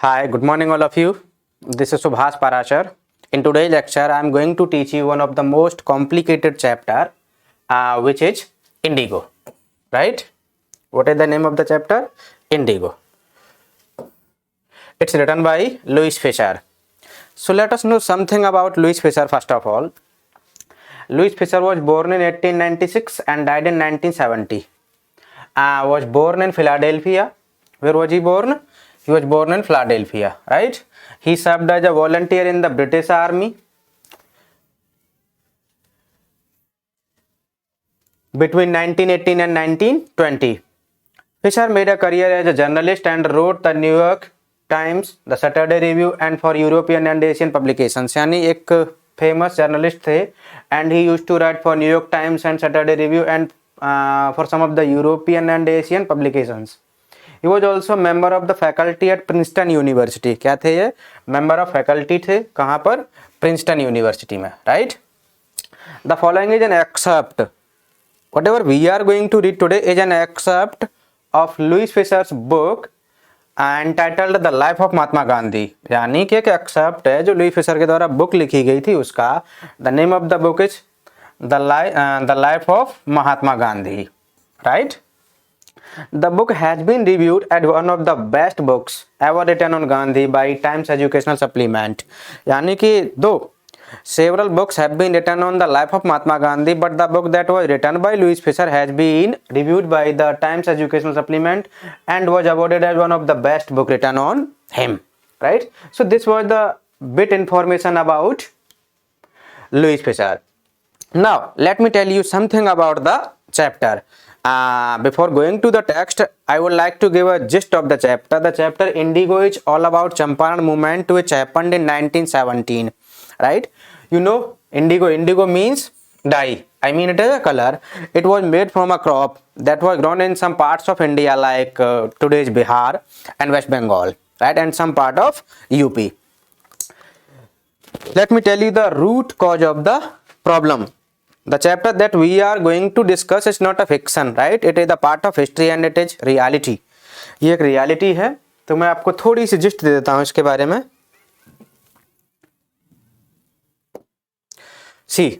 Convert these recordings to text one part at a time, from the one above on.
Hi, good morning, all of you. This is Subhas Parashar. In today's lecture, I am going to teach you one of the most complicated chapter, which is Indigo. Right? What is the name of the chapter? Indigo. It's written by Louis Fisher. So let us know something about Louis Fisher first of all. Louis Fisher was born in 1896 and died in 1970. Was born in Philadelphia. Where was he born? He was born in Philadelphia, right? He served as a volunteer in the British Army between 1918 and 1920. Fisher made a career as a journalist and wrote the New York Times, the Saturday Review and for European and Asian publications. यानी एक famous journalist थे and he used to write for New York Times and Saturday Review and for some of the European and Asian publications. He was also member of the faculty at Princeton University. क्या थे ये? Member of faculty थे कहाँ पर? Princeton University में, right? The following is an excerpt. Whatever we are going to read today is an excerpt of Louis Fisher's book entitled The Life of Mahatma Gandhi. यानी कि एक accept है जो Louis Fischer के द्वारा book लिखी गई थी उसका. The name of the book is The Life of Mahatma Gandhi, right? The book has been reviewed as one of the best books ever written on Gandhi by Times Educational Supplement. यानी कि दो several books have been written on the life of Mahatma Gandhi, but the book that was written by Louis Fisher has been reviewed by the Times Educational Supplement and was awarded as one of the best book written on him. Right? So this was the bit information about Louis Fisher. Now let me tell you something about the chapter. Before going to the text, I would like to give a gist of the chapter. The chapter Indigo is all about Champaran movement which happened in 1917. Right? You know, indigo means dye. I mean, it is a color. It was made from a crop that was grown in some parts of India like today's Bihar and West Bengal, right, and some part of UP. Let me tell you the root cause of the problem. The chapter that we are going to discuss is not a fiction, right? It is a part of history and it is reality. ये एक reality है, तो मैं आपको थोड़ी सी gist दे देता हूँ इसके बारे में. See,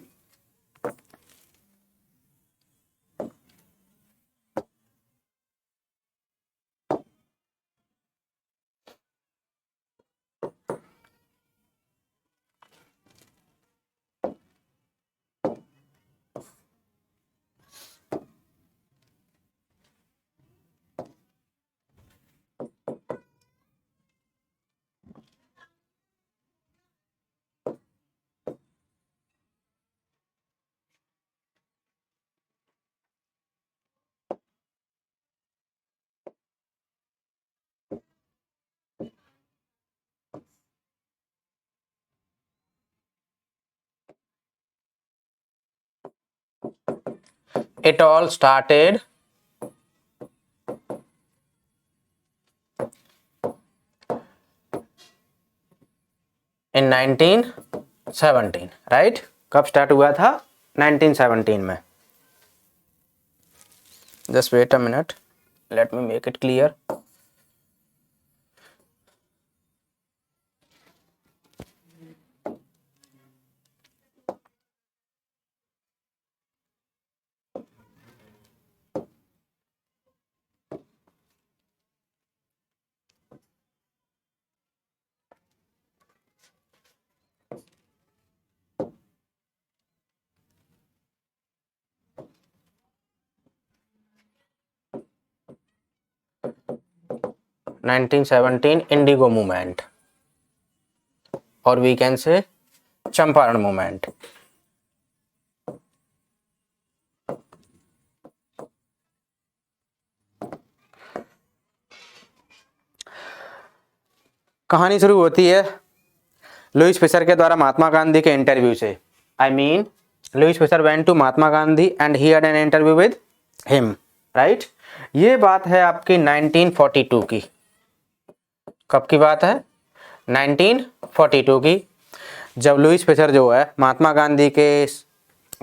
it all started in 1917, right? कब स्टार्ट हुआ था? 1917 में. Just wait a minute. Let me make it clear. (1917) Indigo movement, or we can say Champaran movement. कहानी शुरू होती है लुईस फिशर के द्वारा महात्मा गांधी के इंटरव्यू से. I mean Louis Fischer went to Mahatma Gandhi and he had an interview with him, right. ये बात है आपकी 1942 की. कब की बात है? 1942 की, जब लुईस फिशर जो है महात्मा गांधी के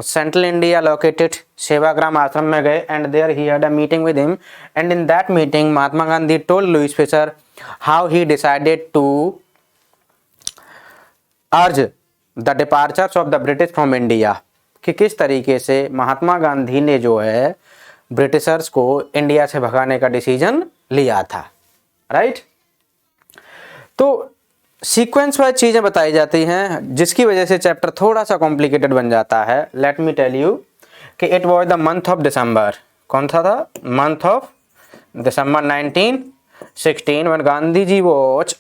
central India located Sevagram Ashram में गए and there he had a meeting with him and in that meeting Mahatma Gandhi told Louis Fischer how he decided to urge the departures of the British from India, कि किस तरीके से महात्मा गांधी ने जो है ब्रिटिशर्स को इंडिया से भगाने का डिसीजन लिया था, राइट। तो सीक्वेंस वाइज चीजें बताई जाती हैं, जिसकी वजह से चैप्टर थोड़ा सा कॉम्प्लिकेटेड बन जाता है। लेट मी टेल यू कि it was the month of December. कौन सा था? Month of December 1916 when Gandhi ji was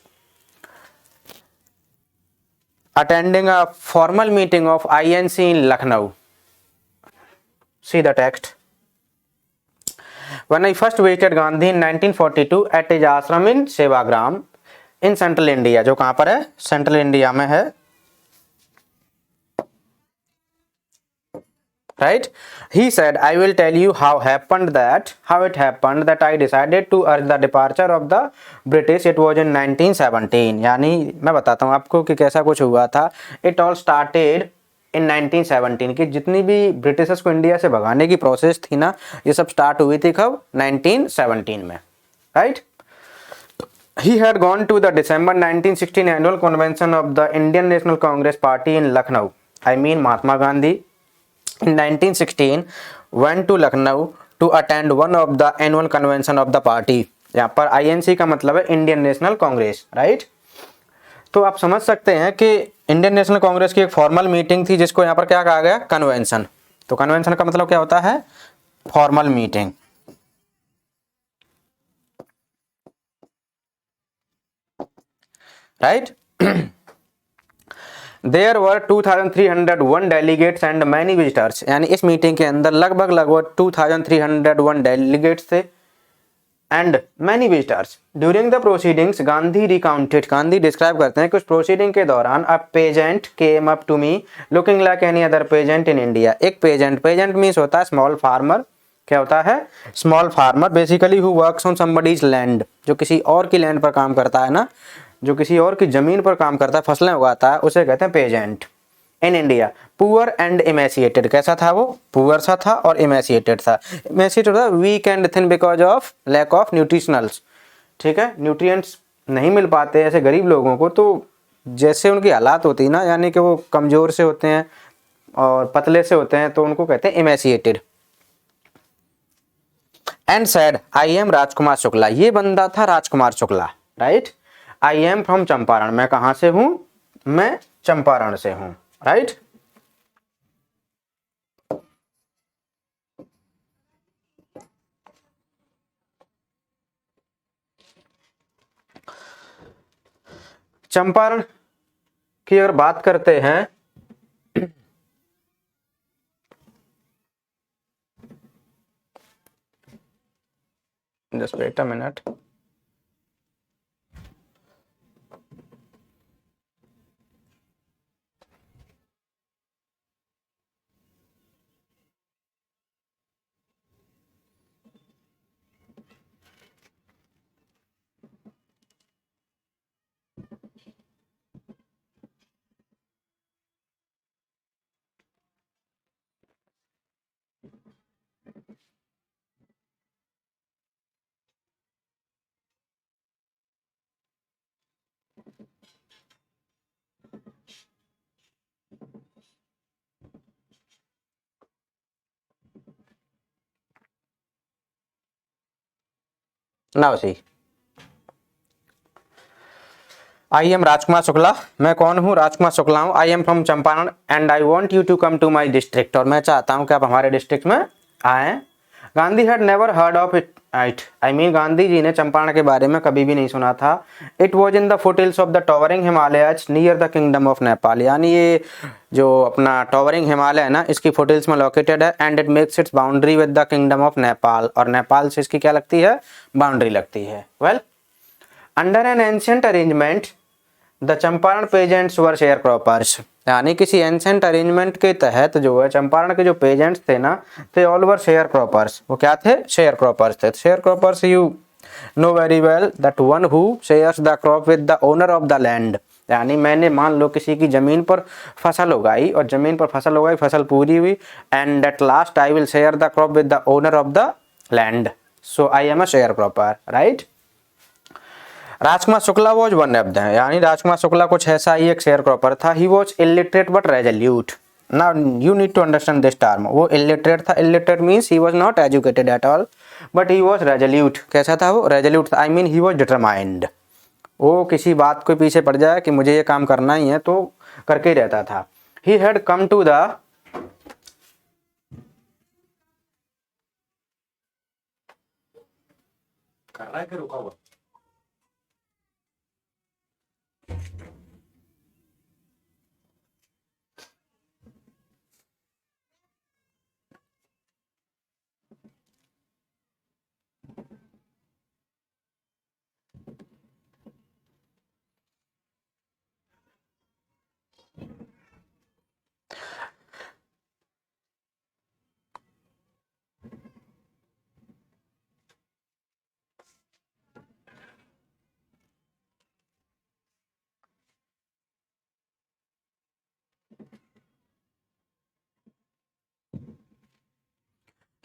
attending a formal meeting of INC in Lucknow. See the text. When I first visited Gandhi in 1942 at his ashram in Sevagram in Central India, जो कहाँ पर है? Central India में है, right? He said, I will tell you how it happened that I decided to urge the departure of the British. It was in 1917. यानी मैं बताता हूँ आपको कि कैसा कुछ हुआ था। It all started in 1917, कि जितनी भी ब्रिटिशर्स को इंडिया से भगाने की प्रोसेस थी ना, ये सब स्टार्ट हुई थी कब? 1917 में, right? He had gone to the December 1916 annual convention of the Indian National Congress Party in Lucknow. I mean Mahatma Gandhi in 1916 went to Lucknow to attend one of the annual convention of the party. यहाँ पर INC का मतलब है Indian national Congress, right. तो आप समझ सकते हैं कि इंडियन नेशनल कांग्रेस की एक फॉर्मल मीटिंग थी, जिसको यहाँ पर क्या कहा गया? कन्वेंशन। तो कन्वेंशन का मतलब क्या होता है? Formal meeting, right. There were 2301 delegates and many visitors. यानी इस मीटिंग के अंदर लगभग 2301 डेलीगेट्स थे and many visitors. During the proceedings, Gandhi recounted. Gandhi describe करते हैं कि उस प्रोसीडिंग के दौरान a peasant came up to me looking like any other peasant in India. एक पेजेंट मीन्स होता है स्मॉल फार्मर। क्या होता है? Small farmer basically who works on somebody's land, जो किसी और की लैंड पर काम करता है ना, जो किसी और की जमीन पर काम करता है, फसलें उगाता है, उसे कहते हैं peasant. In India poor and emaciated. कैसा था वो? पुअर सा था और इमेसिएटेड था। इमेसिएटेड था weak and thin because of lack of nutritionals, ठीक है, न्यूट्रिएंट्स नहीं मिल पाते ऐसे गरीब लोगों को, तो जैसे उनकी हालात होती है ना, यानी कि वो कमजोर से होते हैं और पतले से होते हैं, तो उनको कहते हैं emaciated. And said I am Rajkumar Shukla. ये बंदा था Rajkumar Shukla, right. I am from Champaran. मैं कहां से हूं? मैं चंपारण से हूं, राइट। चंपारण की अगर बात करते हैं, just wait a minute. Now see, I am Rajkumar Shukla. मैं कौन हूँ? राजकुमार शुक्ला हूँ। I am from Champaran and I want you to come to my district. और मैं चाहता हूँ कि आप हमारे डिस्ट्रिक्ट में आए। Gandhi had never heard of it, right. I mean Gandhi ji ने चंपारण के बारे में कभी भी नहीं सुना था। It was in the foothills of the towering Himalayas near the kingdom of Nepal. यानी ये जो अपना टॉवरिंग हिमालय है ना, इसकी फुटहिल्स में लोकेटेड है। And it makes it's boundary with the kingdom of Nepal. और नेपाल से इसकी क्या लगती है? बाउंड्री लगती है। Well, under N ancient arrangement the Champaran pageants were share croppers. यानी किसी एंशिएंट अरेंजमेंट के तहत जो है चंपारण के जो पेजेंट्स थे ना, थे ऑल वर शेयर क्रॉपर्स। वो क्या थे? शेयर क्रॉपर्स थे। Share croppers you know very well that one who shares the crop with the owner of the land. यानी मैंने मान लो किसी की जमीन पर फसल उगाई और जमीन पर फसल उगाई, फसल पूरी हुई, and at last I will share the crop with the owner of the land. So I am a share cropper, right. Rajkumar Shukla was one of them, यानी राजकुमार शुक्ला कुछ ऐसा ही एक शेयर क्रॉपर था। He was illiterate but resolute. Now you need to understand this term. वो illiterate था, illiterate means he was not educated at all, but he was resolute. कैसा था वो? रेजोल्यूट था, I mean he was determined. वो किसी बात के पीछे पड़ जाए कि मुझे ये काम करना ही है तो करके ही रहता था। He had come to the कर रहा है कि रुका हुआ?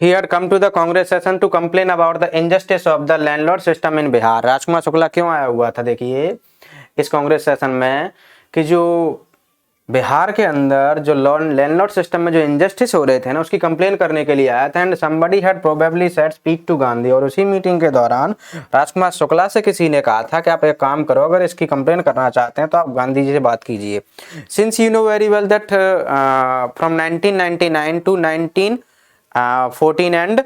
He had come to the Congress session to complain about the injustice of the landlord system in Bihar. Rajkumar Shukla क्यों आया हुआ था? देखिए इस कांग्रेस सेशन में कि जो बिहार के अंदर जो लैंडलॉर्ड सिस्टम में जो इनजस्टिस हो रहे थे ना, उसकी कंप्लेन करने के लिए आया था। And somebody had probably said speak to Gandhi. और उसी मीटिंग के दौरान राजकुमार शुक्ला से किसी ने कहा था कि आप एक काम करो, अगर इसकी कंप्लेन करना चाहते हैं तो आप गांधी जी से बात कीजिए। Since you know very well that from 1999 to 1914 and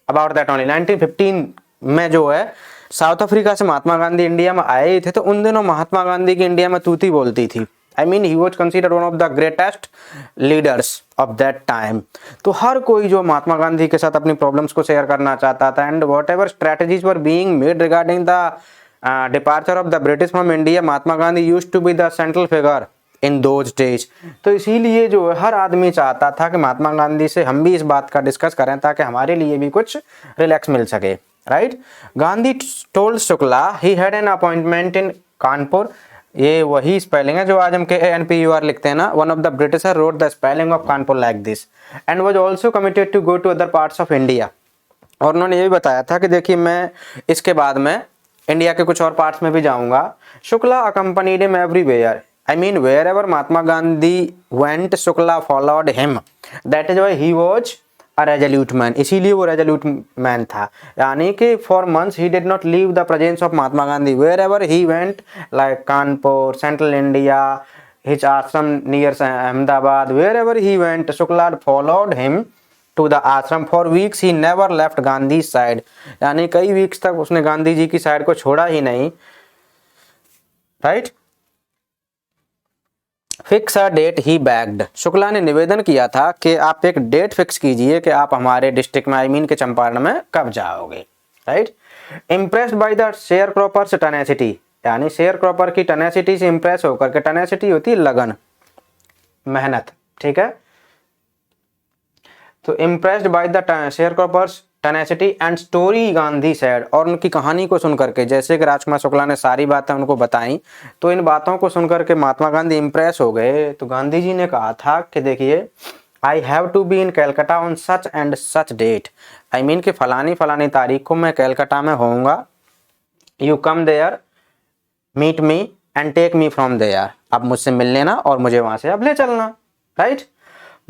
about that only 1915 में जो है साउथ अफ्रीका से महात्मा गांधी इंडिया में आए थे, तो उन दिनों महात्मा गांधी की इंडिया में तूती बोलती थी। I mean he was considered one of the greatest leaders of that time। तो हर कोई जो महात्मा गांधी के साथ अपनी प्रॉब्लम्स को शेयर करना चाहता था। And whatever strategies were being made regarding the departure of the British from India, Mahatma Gandhi used to be the central figure in those days. तो इसीलिए जो हर आदमी चाहता था कि महात्मा गांधी से हम भी इस बात का डिस्कस करें ताकि हमारे लिए भी कुछ रिलैक्स मिल सके, right. Gandhi told Shukla he had an appointment इन कानपुर। ये वही स्पेलिंग है जो आज हम KANPUR लिखते हैं ना। One of the Britisher wrote the spelling of Kanpur like this and was also committed to go to other parts of India. और उन्होंने ये भी बताया था कि देखिए मैं इसके बाद में इंडिया के कुछ और पार्ट्स में भी जाऊंगा। Shukla accompanied him everywhere, I mean wherever Mahatma Gandhi went Shukla followed him. That is why he was a resolute man. इसीलिए वो रेजोल्यूट मैन था, यानी कि for months he did not leave the presence of Mahatma Gandhi wherever he went, like Kanpur, central India, his ashram near Ahmedabad, wherever he went Shukla followed him to the ashram. For weeks he never left Gandhi side, यानी कई weeks तक उसने गांधी जी की side को छोड़ा ही नहीं, right. Fix a date he bagged. Shukla ने निवेदन किया था कि आप एक डेट फिक्स कीजिए कि आप हमारे डिस्ट्रिक्ट में, आई मीन के चंपारण में कब जाओगे, right. Impressed by the share croppers tenacity, यानी शेयर क्रॉपर की टेनेसिटी से इंप्रेस होकर के, टेनेसिटी होती है लगन, मेहनत, ठीक है। तो impressed by the share croppers tenacity and story Gandhi said, और उनकी कहानी को सुनकर के, जैसे कि राजकुमार शुक्ला ने सारी बातें उनको बताई, तो इन बातों को सुनकर के महात्मा गांधी इम्प्रेस हो गए। तो गांधी जी ने कहा था कि देखिए I have to be in Calcutta on such and such date, I mean कि फलानी फलानी तारीख को मैं कैलकाटा में होऊंगा। You come there, meet me and take me from there, आप मुझसे मिल लेना और मुझे वहां से अब ले चलना, right.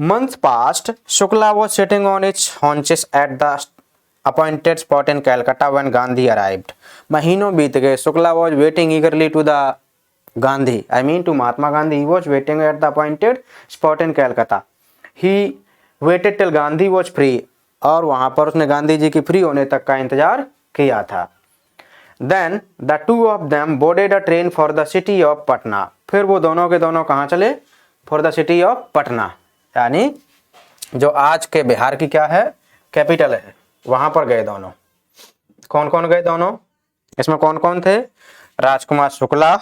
Months passed. Shukla was sitting on its haunches at the appointed spot in Calcutta when Gandhi arrived. महीनों बीत गए। Shukla was waiting eagerly to the Gandhi, I mean to Mahatma Gandhi. He was waiting at the appointed spot in Calcutta. He waited till Gandhi was free. और वहां पर उसने गांधी जी की free होने तक का इंतजार किया था। Then the two of them boarded a train for the city of Patna. फिर वो दोनों के दोनों कहाँ चले? For the city of Patna, यानी जो आज के बिहार की क्या है, कैपिटल है, वहां पर गए दोनों। कौन कौन गए दोनों? इसमें कौन कौन थे? राजकुमार शुक्ला,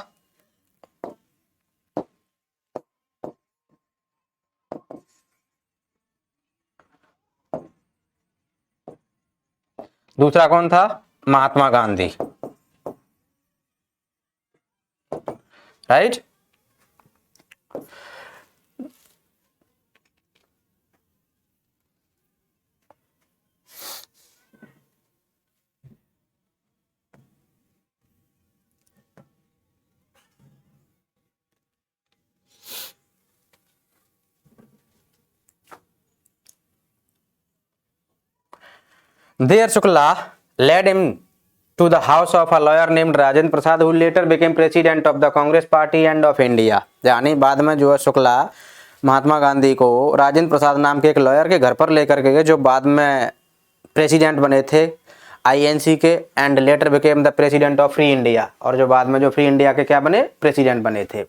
दूसरा कौन था? Mahatma Gandhi, right. There Shukla led him to the house of a lawyer named Rajendra Prasad who later became president of the Congress party and of India. यानी बाद में जो है शुक्ला महात्मा गांधी को राजेंद्र प्रसाद नाम के एक लॉयर के घर पर लेकर के गए, जो बाद में प्रेसिडेंट बने थे आईएनसी के, and later became the president of free India, और जो बाद में जो फ्री इंडिया के क्या बने, प्रेसिडेंट बने थे।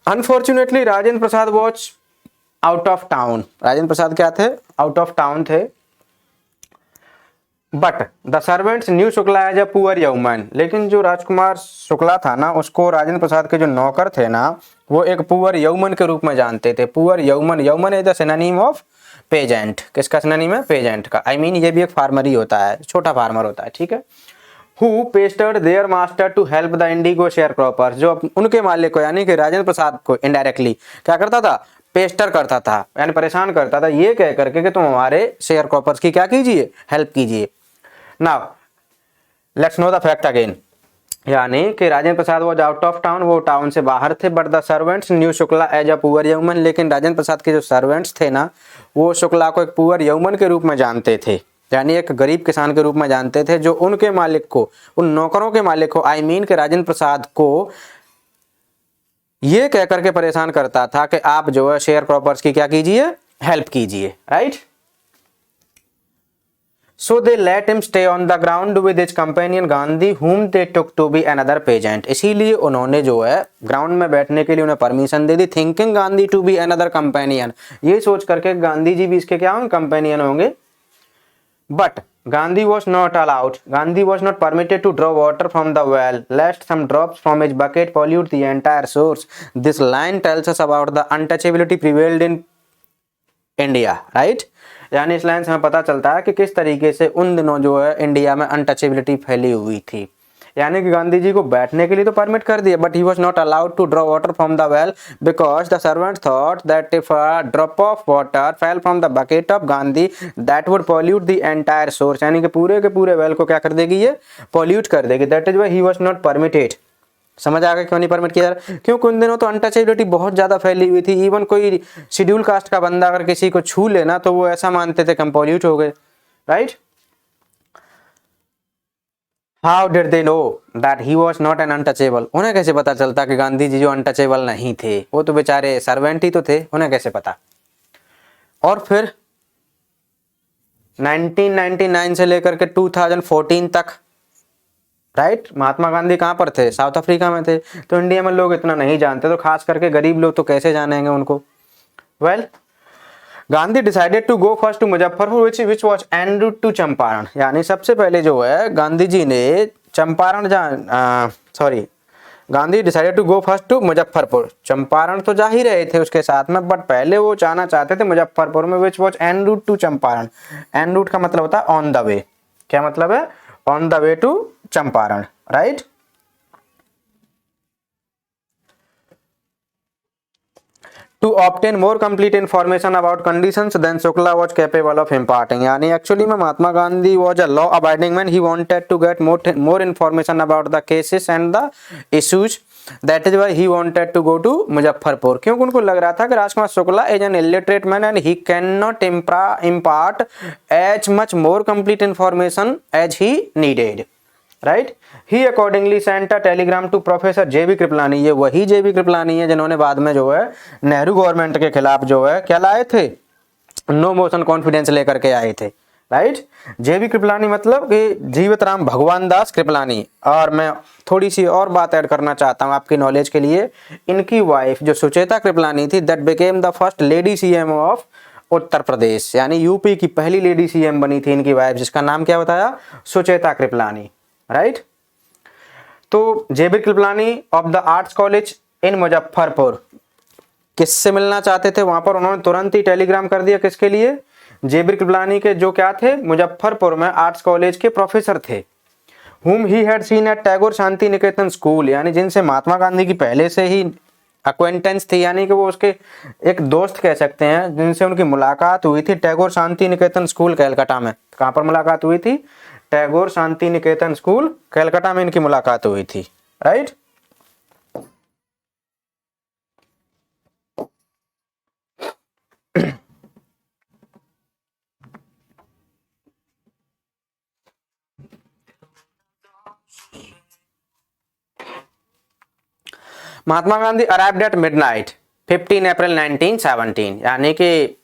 Unfortunately Rajendra Prasad was out of town. Rajendra Prasad क्या थे, आउट ऑफ टाउन थे। But the servants knew Shukla as a poor yeoman. लेकिन जो राजकुमार शुक्ला था ना, उसको राजेंद्र प्रसाद के जो नौकर थे ना, वो एक पुअर यौमन के रूप में जानते थे। Poor yeoman, yeoman is the synonym of peasant. किसका सिनोनिम है, पेजेंट का। आई मीन ये भी एक फार्मर ही होता है, छोटा फार्मर होता है, ठीक है। Who pestered their master to help the indigo share croppers. जो उनके मालिक को यानी कि राजेंद्र प्रसाद को इनडायरेक्टली क्या करता था, पेस्टर करता था, यानी परेशान करता था, ये कह करके कि तुम हमारे शेयर क्रॉपर्स की क्या कीजिए, हेल्प कीजिए। Now let's know the fact again. यानी कि Rajendra Prasad was out of town, वो टाउन से बाहर थे। But the servants knew Shukla as a poor yeoman. लेकिन राजेंद्र प्रसाद के जो सर्वेंट्स थे ना, वो शुक्ला को एक पुअर यौमन के रूप में जानते थे, यानी एक गरीब किसान के रूप में जानते थे, जो उनके मालिक को, उन नौकरों के मालिक को, आई मीन के राजेंद्र प्रसाद को ये कह करके परेशान करता था कि आप जो है शेयर क्रॉपर्स की क्या कीजिए, हेल्प कीजिए, right. So they let him stay on the ground with his companion Gandhi, whom they took to be another peasant. इसीलिए उन्होंने जो है ग्राउंड में बैठने के लिए उन्हें परमिशन दे दी, thinking Gandhi to be another companion, ये सोच करके गांधी जी भी इसके क्या होंगे, कंपेनियन होंगे। But Gandhi was not allowed. Gandhi was not permitted to draw water from the well, lest some drops from his bucket pollute the entire source. This line tells us about the untouchability prevailed in India, right? यानी इस line से हमें पता चलता है कि किस तरीके से उन दिनों जो है इंडिया में अनटचेबिलिटी फैली हुई थी। यानी कि गांधी जी को बैठने के लिए तो परमिट कर दिया, but he was not allowed to draw water from the well because the servant thought that if a drop of water fell from the bucket of Gandhi that would pollute the entire source. यानी कि पूरे के पूरे well को क्या कर देगी, ये पॉल्यूट कर देगी। That is why he was not permitted. समझ आ गया क्यों नहीं परमिट किया जा रहा, क्योंकि उन दिनों तो अनटचेबिलिटी बहुत ज्यादा फैली हुई थी। इवन कोई शेड्यूल कास्ट का बंदा अगर किसी को छू लेना तो वो ऐसा मानते थे कि पॉल्यूट हो गए, right. How did they know that he was not an untouchable. उन्हें कैसे पता चलता कि गांधी जी जो अनटचेबल नहीं थे, वो तो बेचारे सर्वेंट ही तो थे, उन्हें कैसे पता। और फिर 1999 से लेकर के 2014 तक, राइट, महात्मा गांधी कहाँ पर थे, साउथ अफ्रीका में थे। तो इंडिया में लोग इतना नहीं जानते, तो खास करके गरीब लोग तो कैसे जानेंगे उनको। Well Gandhi decided to go first to Muzaffarpur which was en route to Champaran. यानी सबसे पहले जो है गांधी जी ने Champaran Gandhi decided to go first to Muzaffarpur. Champaran तो जा ही रहे थे उसके साथ में, बट पहले वो जाना चाहते थे मुजफ्फरपुर में, which was en route to Champaran. En route का मतलब होता है ऑन द वे। क्या मतलब है, on the way to Champaran, right. To obtain more complete information about conditions than Shukla was capable of imparting. यानी एक्चुअली में Mahatma Gandhi was a law abiding man. He wanted to get more information about the cases and the issues. That is why he wanted to go to Muzaffarpur. क्योंकि उनको लग रहा था कि Rajkumar Shukla is an illiterate man and he cannot impart as much more complete information as he needed. Right, he accordingly sent a telegram to professor J B Kripalani. ये वही जेबी कृपलानी है जिन्होंने बाद में जो है नेहरू गवर्नमेंट के खिलाफ जो है क्या लाए थे, नो मोशन कॉन्फिडेंस लेकर के आए थे, राइट। जेबी कृपलानी मतलब कि जीवित राम भगवान दास कृपलानी। और मैं थोड़ी सी और बात ऐड करना चाहता हूँ आपकी नॉलेज के लिए। इनकी वाइफ जो सुचेता कृपलानी थी, that became the first lady CM of Uttar Pradesh. यानी यूपी की पहली लेडी सीएम बनी थी इनकी वाइफ, जिसका नाम क्या बताया, सुचेता कृपलानी, राइट। तो J B Kripalani of the arts college in Muzaffarpur किससे मिलना चाहते थे वहां पर, उन्होंने तुरंत ही टेलीग्राम कर दिया। किसके लिए, जेबी कृपलानी के जो क्या थे, मुजफ्फरपुर में आर्ट्स कॉलेज के प्रोफेसर थे। whom he had seen at Tagore Shanti Niketan school. यानी जिनसे महात्मा गांधी की पहले से ही अक्वेंटेंस थी, यानी कि वो उसके एक दोस्त कह सकते हैं, जिनसे उनकी मुलाकात हुई थी टैगोर शांति निकेतन स्कूल कलकत्ता में। कहां पर मुलाकात हुई थी, टैगोर शांति निकेतन स्कूल कलकत्ता में इनकी मुलाकात हुई थी, right. Mahatma Gandhi arrived at midnight 15 अप्रैल 1917, यानी कि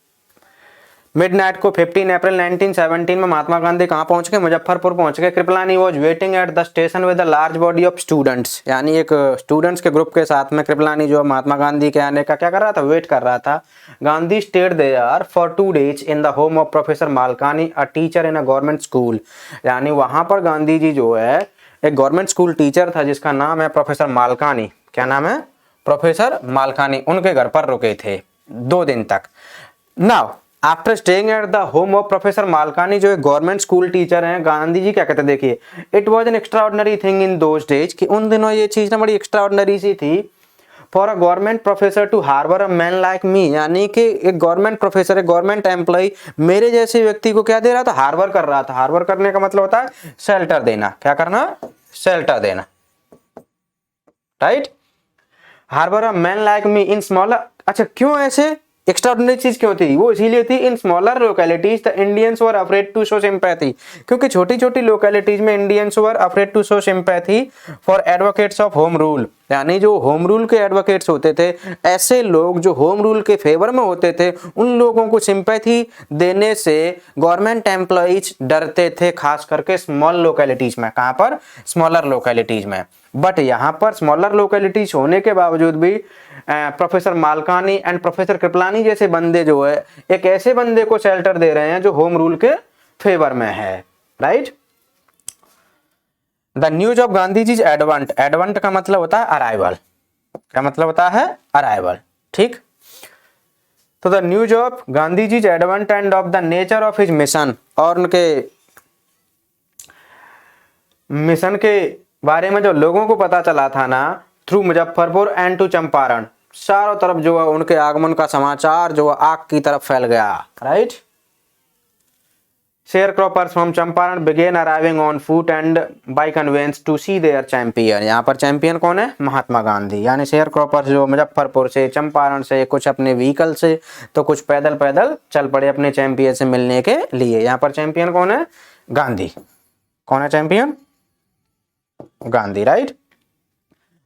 मिडनाइट को 15 अप्रैल 1917 में महात्मा गांधी कहाँ पहुंच गए? मुजफ्फरपुर पहुंच गए। Kripalani was waiting at the station with a large body of students, यानी एक स्टूडेंट्स के ग्रुप के साथ में कृपलानी जो महात्मा गांधी के आने का क्या कर रहा था? वेट कर रहा था। Gandhi stayed there for 2 days in the home of professor Malkani, a teacher in a government school, यानी वहां पर गांधी जी जो है एक गवर्नमेंट स्कूल टीचर था जिसका नाम है प्रोफेसर मालकानी। क्या नाम है? प्रोफेसर मालकानी। उनके घर पर रुके थे 2 दिन तक। Now after staying at the home of professor Malkani, जो एक गवर्नमेंट स्कूल टीचर हैं, गांधी जी क्या कहते हैं? देखिए, it was an extraordinary thing in those days, कि उन दिनों ये चीज ना बड़ी एक्स्ट्राऑर्डिनरी सी थी for a government professor to harbour a man like me, यानी कि एक गवर्नमेंट प्रोफेसर, एक गवर्नमेंट एम्प्लॉय मेरे जैसे व्यक्ति को क्या दे रहा था? हार्बर कर रहा था। हार्बर करने का मतलब होता है शेल्टर देना। क्या करना? शेल्टर देना, right. Harbour a man like me in smaller. अच्छा, क्यों ऐसे एक्स्ट्राऑर्डिनरी चीज क्यों थी? वो इसीलिए थी, in smaller localities the Indians were afraid to show sympathy, क्योंकि छोटी छोटी लोकेलिटीज में Indians were afraid to show sympathy for advocates of home rule, यानी जो होम रूल के एडवोकेट्स होते थे, ऐसे लोग जो होम रूल के फेवर में होते थे, उन लोगों को सिंपैथी देने से गवर्नमेंट एम्प्लॉइज डरते थे, खास करके स्मॉल लोकेलिटीज में। कहां पर? स्मॉलर लोकेलिटीज में। बट यहां पर स्मॉलर लोकेलिटीज होने के बावजूद भी प्रोफेसर मालकानी एंड प्रोफेसर कृपलानी जैसे बंदे जो है एक ऐसे बंदे को शेल्टर दे रहे हैं जो होम रूल के फेवर में है, right. The news of Gandhi ji advent, advent का मतलब होता है अराइवल। क्या मतलब होता है? अराइवल, ठीक। तो the news of Gandhi ji advent and of the nature of his mission, और उनके मिशन के बारे में जो लोगों को पता चला था ना, through Muzaffarpur and to Champaran, चारों तरफ जो है उनके आगमन का समाचार जो है आग की तरफ फैल गया, right. Sharecroppers from Champaran began arriving on foot and by conveyance to see their champion, यहाँ पर चैंपियन कौन है? महात्मा गांधी। यानी शेयर क्रॉपर्स जो मुजफ्फरपुर से, चंपारण से, कुछ अपने व्हीकल से, तो कुछ पैदल पैदल चल पड़े अपने चैंपियन से मिलने के लिए। यहाँ पर चैंपियन कौन है? गांधी। कौन है champion? Gandhi, right.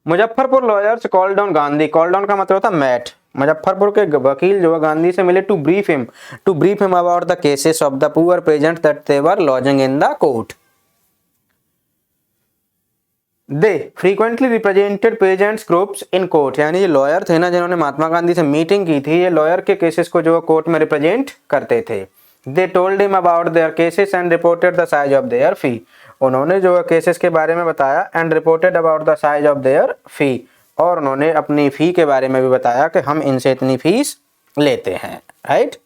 Muzaffarpur lawyers called down Gandhi, called down का मतलब होता है मैट। मुजफ्फरपुर के वकील जो है गांधी से मिले to brief him about the cases of the poor peasant that they were lodging in the court. They frequently represented peasants groups in court, यानी ये लॉयर थे ना जिन्होंने महात्मा गांधी से मीटिंग की थी, ये लॉयर के केसेस को जो कोर्ट में रिप्रेजेंट करते थे। They told him about their cases and reported the size of their fee, उन्होंने जो केसेस के बारे में बताया and reported about the size of their fee, और उन्होंने अपनी फी के बारे में भी बताया कि हम इनसे इतनी फीस लेते हैं, राइट।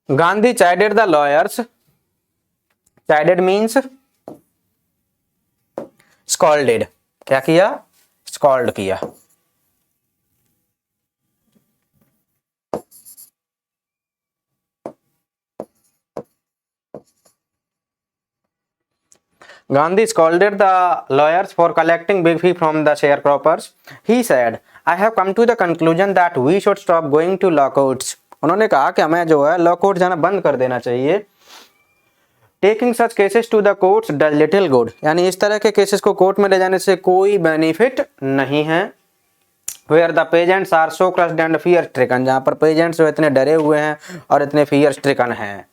Gandhi chided the lawyers, chided means scolded, क्या किया? स्कॉल्ड किया। Gandhi scolded the lawyers for collecting big fee from the sharecroppers. He said, I have come to the conclusion that we should stop going to lockouts. उन्होंने कहा कि हमें जो है lockout जाना बंद कर देना चाहिए। Taking such cases to the courts does little good, यानी इस तरह के केसेस को कोर्ट में ले जाने से कोई बेनिफिट नहीं है। Where the peasants are so crushed and fear stricken, जहां पर पेजेंट्स जो इतने डरे हुए हैं और इतने फियर स्ट्रिकन हैं।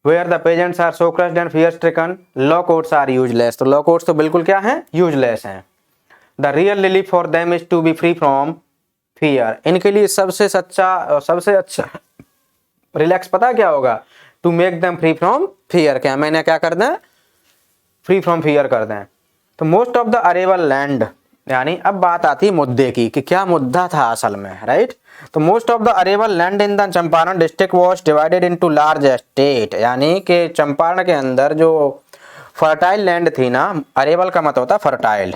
Where the peasants are so crushed and fear stricken, law courts are useless. तो law courts तो बिल्कुल क्या हैं? useless हैं। The real relief for them is to be free from fear. इनके लिए सबसे सच्चा और सबसे अच्छा रिलैक्स पता क्या होगा? To make them free from fear, क्या मैंने क्या कर दें? फ्री फ्रॉम फियर कर दें। तो most of the arable land, यानी अब बात आती है मुद्दे की कि क्या मुद्दा था असल में, राइट। तो most of the arable land in the Champaran district was divided into large estate, यानी कि चंपारण के अंदर जो फर्टाइल लैंड थी ना, अरेबल का मतलब होता है fertile.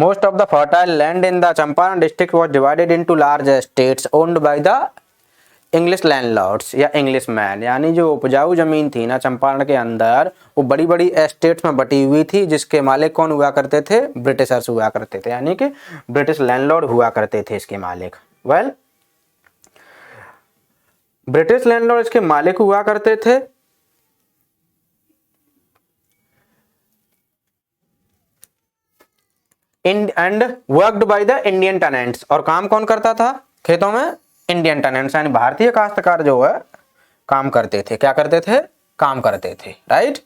Most of the fertile land in the Champaran district was divided into large estates owned by the English landlords या इंग्लिश मैन, यानी जो उपजाऊ जमीन थी ना चंपारण के अंदर, वो बड़ी बड़ी एस्टेट्स में बटी हुई थी, जिसके मालिक कौन हुआ करते थे? ब्रिटिशर्स हुआ करते थे, यानी कि ब्रिटिश लैंडलॉर्ड हुआ करते थे इसके मालिक। वेल, ब्रिटिश लैंडलॉर्ड इसके मालिक हुआ करते थे। And worked by the Indian tenants, और काम कौन करता था खेतों में? इंडियन टेनेंट्स, यानी भारतीय काश्तकार जो है काम करते थे। क्या करते थे? काम करते थे, right.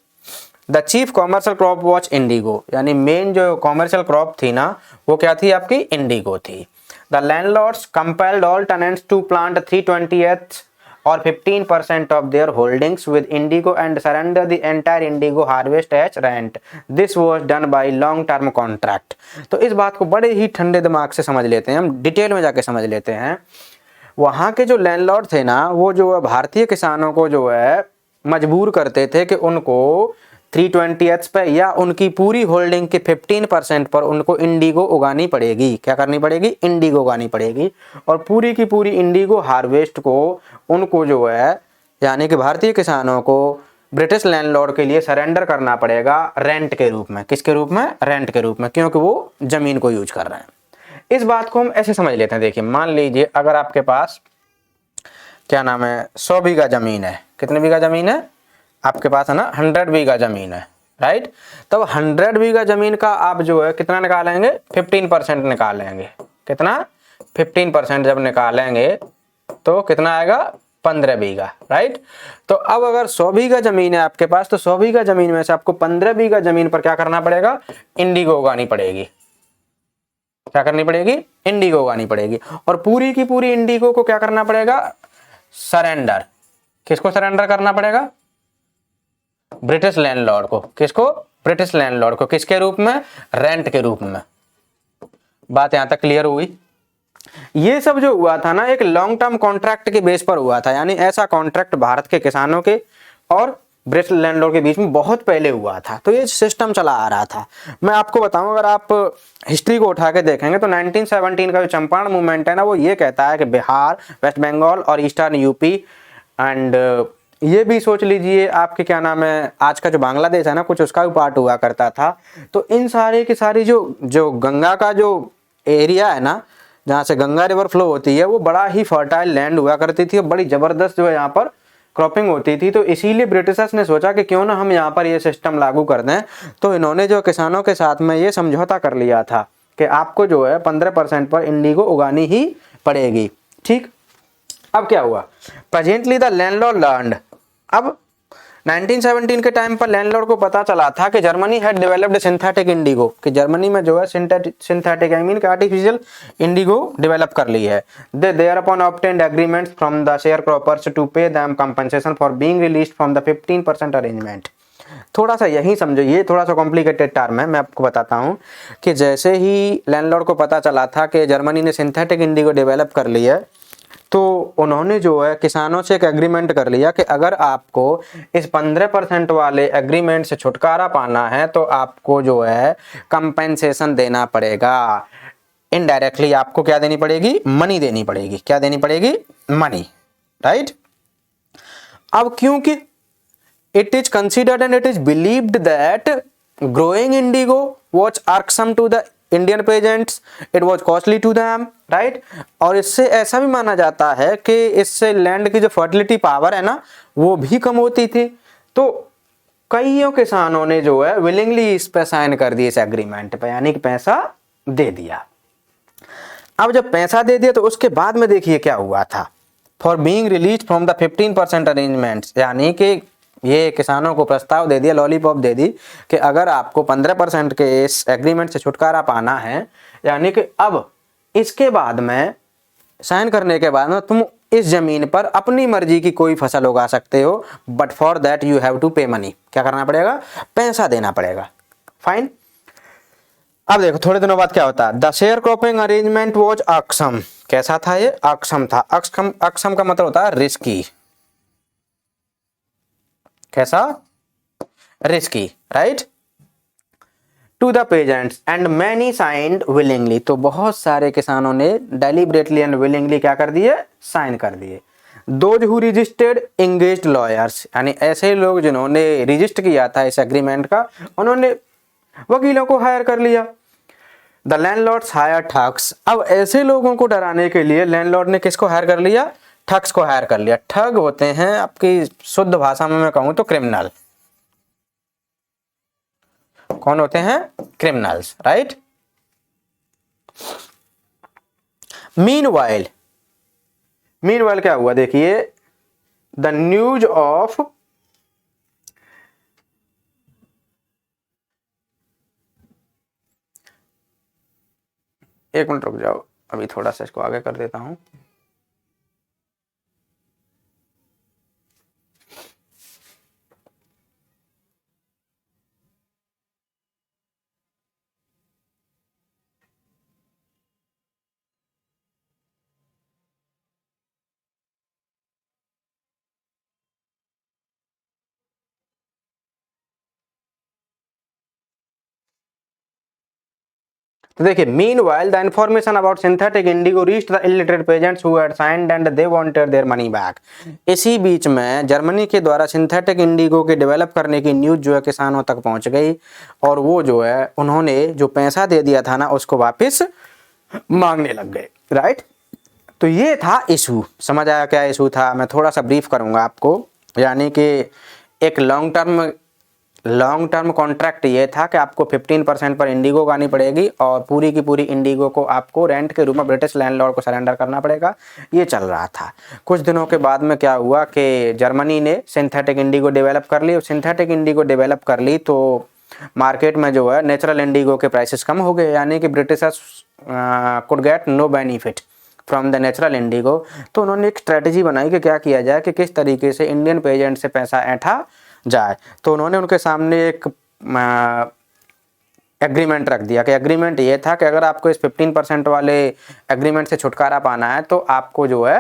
The chief commercial crop was indigo, यानी मेन जो कॉमर्शियल क्रॉप थी ना वो क्या थी आपकी? इंडिगो थी। The landlords compelled all tenants to plant 3/20 or 15% of their holdings with indigo and surrender the entire indigo harvest as rent. This was done by long term contract. तो इस बात को बड़े ही ठंडे दिमाग से समझ लेते हैं, हम डिटेल में जाके समझ लेते हैं। वहाँ के जो लैंडलॉर्ड थे ना, वो जो है भारतीय किसानों को जो है मजबूर करते थे कि उनको 3/20 पे या उनकी पूरी होल्डिंग के 15% पर उनको इंडिगो उगानी पड़ेगी। क्या करनी पड़ेगी? इंडिगो उगानी पड़ेगी। और पूरी की पूरी इंडिगो हार्वेस्ट को उनको जो है, यानी कि भारतीय किसानों को ब्रिटिश लैंडलॉर्ड के लिए सरेंडर करना पड़ेगा रेंट के रूप में। किसके रूप में? रेंट के रूप में, क्योंकि वो जमीन को यूज कर रहे हैं। इस बात को हम ऐसे समझ लेते हैं। देखिए, मान लीजिए अगर आपके पास क्या नाम है 100 बीघा जमीन है। कितने बीघा जमीन है आपके पास? है ना 100 बीघा जमीन है, राइट। तब 100 बीघा जमीन का आप जो है कितना निकालेंगे? 15% निकालेंगे। कितना? 15% जब निकालेंगे तो कितना आएगा? 15 बीघा, राइट। तो अब अगर 100 बीघा जमीन है आपके पास, तो 100 बीघा जमीन में से आपको 15 बीघा जमीन पर क्या करना पड़ेगा? इंडिगो उगानी पड़ेगी। क्या करनी पड़ेगी? इंडिगो उगानी पड़ेगी। और पूरी की पूरी इंडिगो को क्या करना पड़ेगा? सरेंडर। किसको सरेंडर करना पड़ेगा? ब्रिटिश लैंडलॉर्ड को। किसको? ब्रिटिश लैंडलॉर्ड को। किसके रूप में? रेंट के रूप में। बात यहां तक क्लियर हुई? ये सब जो हुआ था ना एक लॉन्ग टर्म कॉन्ट्रैक्ट के बेस पर हुआ था, यानी ऐसा कॉन्ट्रैक्ट भारत के किसानों के और ब्रिटिश लैंडलॉर्ड के बीच में बहुत पहले हुआ था। तो ये सिस्टम चला आ रहा था। मैं आपको बताऊं, अगर आप हिस्ट्री को उठा के देखेंगे तो 1917 का जो चंपारण मूवमेंट है ना, वो ये कहता है कि बिहार, वेस्ट बंगाल और ईस्टर्न यूपी एंड ये भी सोच लीजिए आपके क्या नाम है आज का जो बांग्लादेश है ना, कुछ उसका भी पार्ट हुआ करता था। तो इन सारे की सारी जो गंगा का जो एरिया है ना, जहाँ से गंगा रिवर फ्लो होती है, वो बड़ा ही फर्टाइल लैंड हुआ करती थी और बड़ी जबरदस्त जो है यहाँ पर क्रॉपिंग होती थी। तो इसीलिए ब्रिटिशर्स ने सोचा कि क्यों ना हम यहाँ पर ये सिस्टम लागू कर दें। तो इन्होंने जो किसानों के साथ में ये समझौता कर लिया था कि आपको जो है 15% पर इंडिगो उगानी ही पड़ेगी, ठीक। अब क्या हुआ? प्रेजेंटली द लैंडलॉर्ड लर्न्ड, अब 1917 के टाइम पर लैंडलॉर्ड को पता चला था कि Germany had developed synthetic indigo, कि जर्मनी में जो है synthetic I mean artificial indigo develop कर ली है। They thereupon obtained agreements from the sharecroppers to pay them compensation for being released from the 15% arrangement. थोड़ा सा यही समझो, ये थोड़ा सा कॉम्प्लिकेटेड टर्म है, मैं आपको बताता हूँ कि जैसे ही लैंडलॉर्ड को पता चला था कि जर्मनी ने सिंथेटिक इंडिगो डेवलप कर ली है, तो उन्होंने जो है किसानों से एक एग्रीमेंट कर लिया कि अगर आपको इस 15% वाले एग्रीमेंट से छुटकारा पाना है तो आपको जो है कंपेंसेशन देना पड़ेगा। इनडायरेक्टली आपको क्या देनी पड़ेगी? मनी देनी पड़ेगी। क्या देनी पड़ेगी? Money, right. अब क्योंकि it is considered and it is believed that growing indigo was irksome to the Indian peasants, it was costly to them, right? और इससे ऐसा भी माना जाता है कि इससे लैंड की जो फर्टिलिटी पावर है ना वो भी कम होती थी। तो कईयों किसानों ने जो है विलिंगली इस पे साइन कर दिए इस एग्रीमेंट पे, यानी कि पैसा दे दिया। अब जब पैसा दे दिया तो उसके बाद में देखिए क्या हुआ था। For being release from the 15% arrangements, यानी कि ये किसानों को प्रस्ताव दे दिया, लॉलीपॉप दे दी कि अगर आपको 15% के इस एग्रीमेंट से छुटकारा पाना है, यानी कि अब इसके बाद में साइन करने के बाद में तुम इस जमीन पर अपनी मर्जी की कोई फसल उगा सकते हो, but for that you have to pay money. क्या करना पड़ेगा? पैसा देना पड़ेगा। फाइन। अब देखो थोड़े दिनों बाद क्या होता है। The share cropping arrangement was अक्षम। कैसा था ये? अक्षम था। अक्षम का मतलब होता है रिस्की। कैसा? Risky, right. To the peasants and many signed willingly, तो बहुत सारे किसानों ने डेलिबरेटली एंड विलिंगली क्या कर दिए? साइन कर दिए। Those who registered engaged lawyers, यानी ऐसे लोग जिन्होंने रजिस्टर किया था इस एग्रीमेंट का, उन्होंने वकीलों को हायर कर लिया। द लैंडलॉर्ड्स हायर ठग्स, अब ऐसे लोगों को डराने के लिए लैंडलॉर्ड ने किसको हायर कर लिया? ठग्स को हायर कर लिया। ठग होते हैं, आपकी शुद्ध भाषा में मैं कहूं तो क्रिमिनल। कौन होते हैं? Criminals, right. मीनवाइल क्या हुआ देखिए, द न्यूज ऑफ एक मिनट रुक जाओ, अभी थोड़ा सा इसको आगे कर देता हूं। तो देखिए, meanwhile the information about synthetic Indigo reached the illiterate pageants who had signed and they wanted their money back. इसी बीच में जर्मनी के द्वारा सिंथेटिक इंडिगो के डेवलप करने की न्यूज जो है किसानों तक पहुंच गई, और वो जो है उन्होंने जो पैसा दे दिया था ना उसको वापस मांगने लग गए, राइट। तो ये था इशू। समझ आया क्या इशू था? मैं थोड़ा सा ब्रीफ करूंगा आपको। यानी कि एक लॉन्ग टर्म कॉन्ट्रैक्ट ये था कि आपको 15% पर इंडिगो गानी पड़ेगी और पूरी की पूरी इंडिगो को आपको रेंट के रूप में ब्रिटिश लैंडलॉर्ड को सरेंडर करना पड़ेगा। ये चल रहा था। कुछ दिनों के बाद में क्या हुआ कि जर्मनी ने सिंथेटिक इंडिगो डेवलप कर ली, और सिंथेटिक इंडिगो डेवलप कर ली तो मार्केट में जो है नेचुरल इंडिगो के प्राइसेस कम हो गए, यानी कि Britishers could get no benefit from the natural indigo. तो उन्होंने एक स्ट्रेटजी बनाई कि क्या किया जाए कि किस तरीके से इंडियन पेजेंट से पैसा ऐंठा जाए। तो उन्होंने उनके सामने एक एग्रीमेंट रख दिया कि एग्रीमेंट ये था कि अगर आपको इस 15% वाले एग्रीमेंट से छुटकारा पाना है तो आपको जो है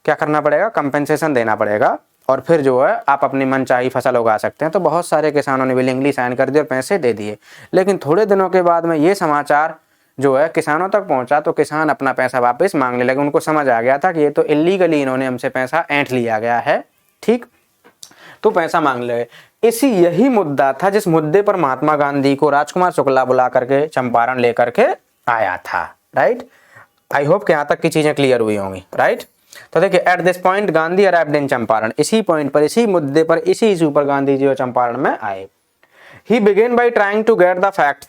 क्या करना पड़ेगा? कंपेंसेशन देना पड़ेगा, और फिर जो है आप अपनी मनचाही फसल उगा सकते हैं। तो बहुत सारे किसानों ने विलिंगली साइन कर दिए और पैसे दे दिए। लेकिन थोड़े दिनों के बाद में ये समाचार जो है किसानों तक पहुंचा तो किसान अपना पैसा वापस मांगने लगे। उनको समझ आ गया था कि ये तो इलीगली इन्होंने हमसे पैसा ऐंठ लिया गया है, ठीक। तो पैसा मांग ले। यही मुद्दा था जिस मुद्दे पर महात्मा गांधी को राजकुमार शुक्ला बुला करके चंपारण लेकर के आया था, राइट। आई होप कि यहाँ तक की चीजें क्लियर हुई होंगी, राइट। तो देखिए, at this point Gandhi arrived in Champaran. इसी पॉइंट पर, इसी मुद्दे पर, इसी इशू पर गांधी जी चंपारण में आए। He began by trying to get the fact.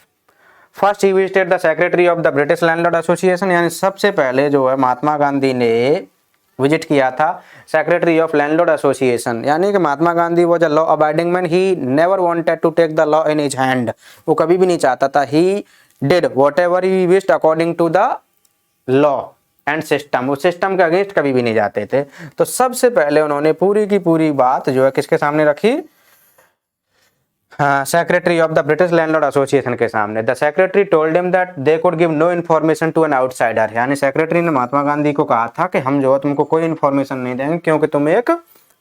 First he visited the secretary of the British landlord association, यानी सबसे पहले जो है महात्मा गांधी ने विजिट किया था सेक्रेटरी ऑफ लैंडलॉर्ड एसोसिएशन। यानी कि Mahatma Gandhi was a law abiding man, he never wanted to take the law in his hand. वो कभी भी नहीं चाहता था। He did whatever he wished according to the law and system. उस सिस्टम के अगेंस्ट कभी भी नहीं जाते थे। तो सबसे पहले उन्होंने पूरी की पूरी बात जो है किसके सामने रखी? Secretary of the British landlord association के सामने। The secretary told him that they could give no information to an outsider. यानी सेक्रेटरी ने महात्मा गांधी को कहा था कि हम जो है तुमको कोई इन्फॉर्मेशन नहीं देंगे क्योंकि तुम एक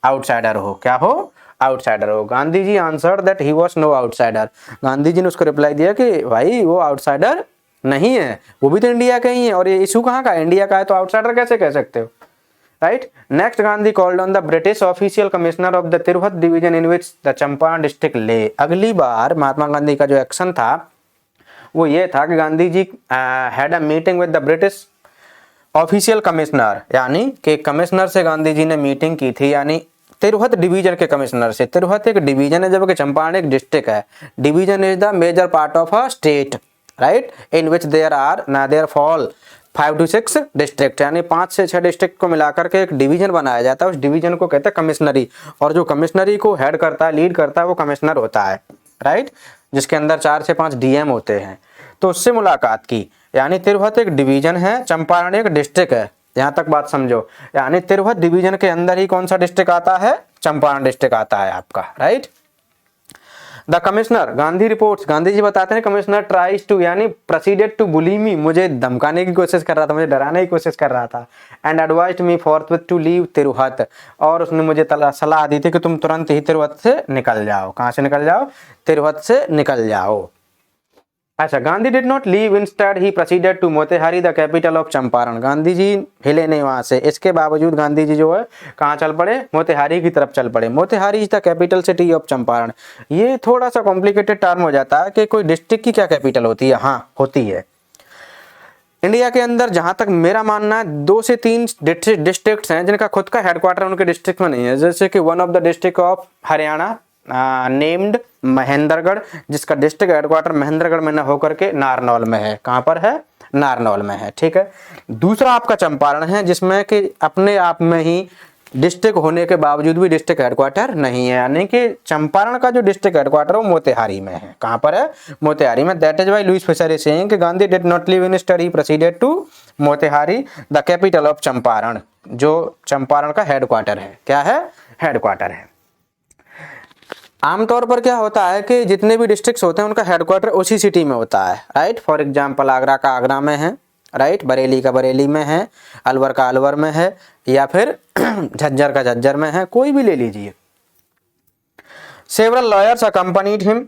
आउटसाइडर हो। क्या हो? आउटसाइडर हो। Gandhi ji answered that he was no outsider. Gandhi ji ने उसको रिप्लाई दिया कि भाई वो आउटसाइडर नहीं है, वो भी तो इंडिया का ही है। और ये इशू कहाँ का है? इंडिया का है, तो आउटसाइडर कैसे कह सकते हो, right. Next, Gandhi called on the British official commissioner of the Tirhut division in which the Champaran district ले। अगली बार महात्मा गांधी का जो एक्शन था वो ये था कि Gandhi ji had a meeting with the British official commissioner, यानी कि कमिश्नर से गांधी जी ने मीटिंग की थी, यानी तिरहुत डिवीजन के कमिश्नर से। तिरहुत एक डिवीजन है जबकि चंपारण एक डिस्ट्रिक्ट है। Division is the major part of a state, right, in which there fall 5 to 6 district, यानी 5 से 6 डिस्ट्रिक्ट को मिलाकर के एक डिवीजन बनाया जाता है। उस डिवीजन को कहते हैं कमिश्नरी, और जो कमिश्नरी को हेड करता है, लीड करता है, वो कमिश्नर होता है, राइट, जिसके अंदर 4 से 5 डीएम होते हैं। तो उससे मुलाकात की। यानी तिरहुत एक डिवीजन है, चंपारण एक डिस्ट्रिक्ट है। यहाँ तक बात समझो। यानी तिरहुत डिवीजन के अंदर ही कौन सा डिस्ट्रिक्ट आता है? चंपारण डिस्ट्रिक्ट आता है आपका, राइट। The commissioner, Gandhi reports, Gandhi ji बताते हैं कमिश्नर ट्राइज टू, यानी प्रोसीडेड टू बुली मी, मुझे धमकाने की कोशिश कर रहा था, मुझे डराने की कोशिश कर रहा था। And advised me forthwith to leave Tirhut, और उसने मुझे सलाह दी थी कि तुम तुरंत ही तिरहुत से निकल जाओ। कहाँ से निकल जाओ? तिरहुत से निकल जाओ। अच्छा, Gandhi did not leave, instead he proceeded to Motihari the capital of Champaran. Gandhi ji हिले नहीं वहां से, इसके बावजूद गांधी जी जो है कहाँ चल पड़े, मोतिहारी की तरफ चल पड़े। Motihari is the capital city of Champaran. ये थोड़ा सा कॉम्प्लिकेटेड टर्म हो जाता है कि कोई डिस्ट्रिक्ट की क्या कैपिटल होती है। हाँ होती है। इंडिया के अंदर जहां तक मेरा मानना है 2 से 3 डिस्ट्रिक्ट्स हैं जिनका खुद का हेडक्वार्टर उनके डिस्ट्रिक्ट में नहीं है। जैसे कि one of the district of Haryana named Mahendragarh, जिसका डिस्ट्रिक्ट हेडक्वार्टर महेंद्रगढ़ में न होकर के नारनौल में है। कहां पर है, नारनौल में है। ठीक है। दूसरा आपका चंपारण है, जिसमें कि अपने आप में ही डिस्ट्रिक्ट होने के बावजूद भी डिस्ट्रिक्ट हेडक्वार्टर नहीं है, यानी कि चंपारण का जो डिस्ट्रिक्ट हेडक्वार्टर है वो मोतिहारी में है। कहां पर है, मोतिहारी में। That is why Louis Fischer is saying कि Gandhi did not leave instead, proceeded to Motihari the capital of Champaran, जो चंपारण का हेडक्वार्टर है। क्या है, हेडक्वार्टर है। आमतौर पर क्या होता है कि जितने भी डिस्ट्रिक्ट्स होते हैं उनका हेडक्वार्टर उसी सिटी में होता है, राइट। फॉर एग्जांपल आगरा का आगरा में है, राइट। बरेली का बरेली में है, अलवर का अलवर में है, या फिर झज्जर का झज्जर में है, कोई भी ले लीजिए। Several lawyers accompanied him.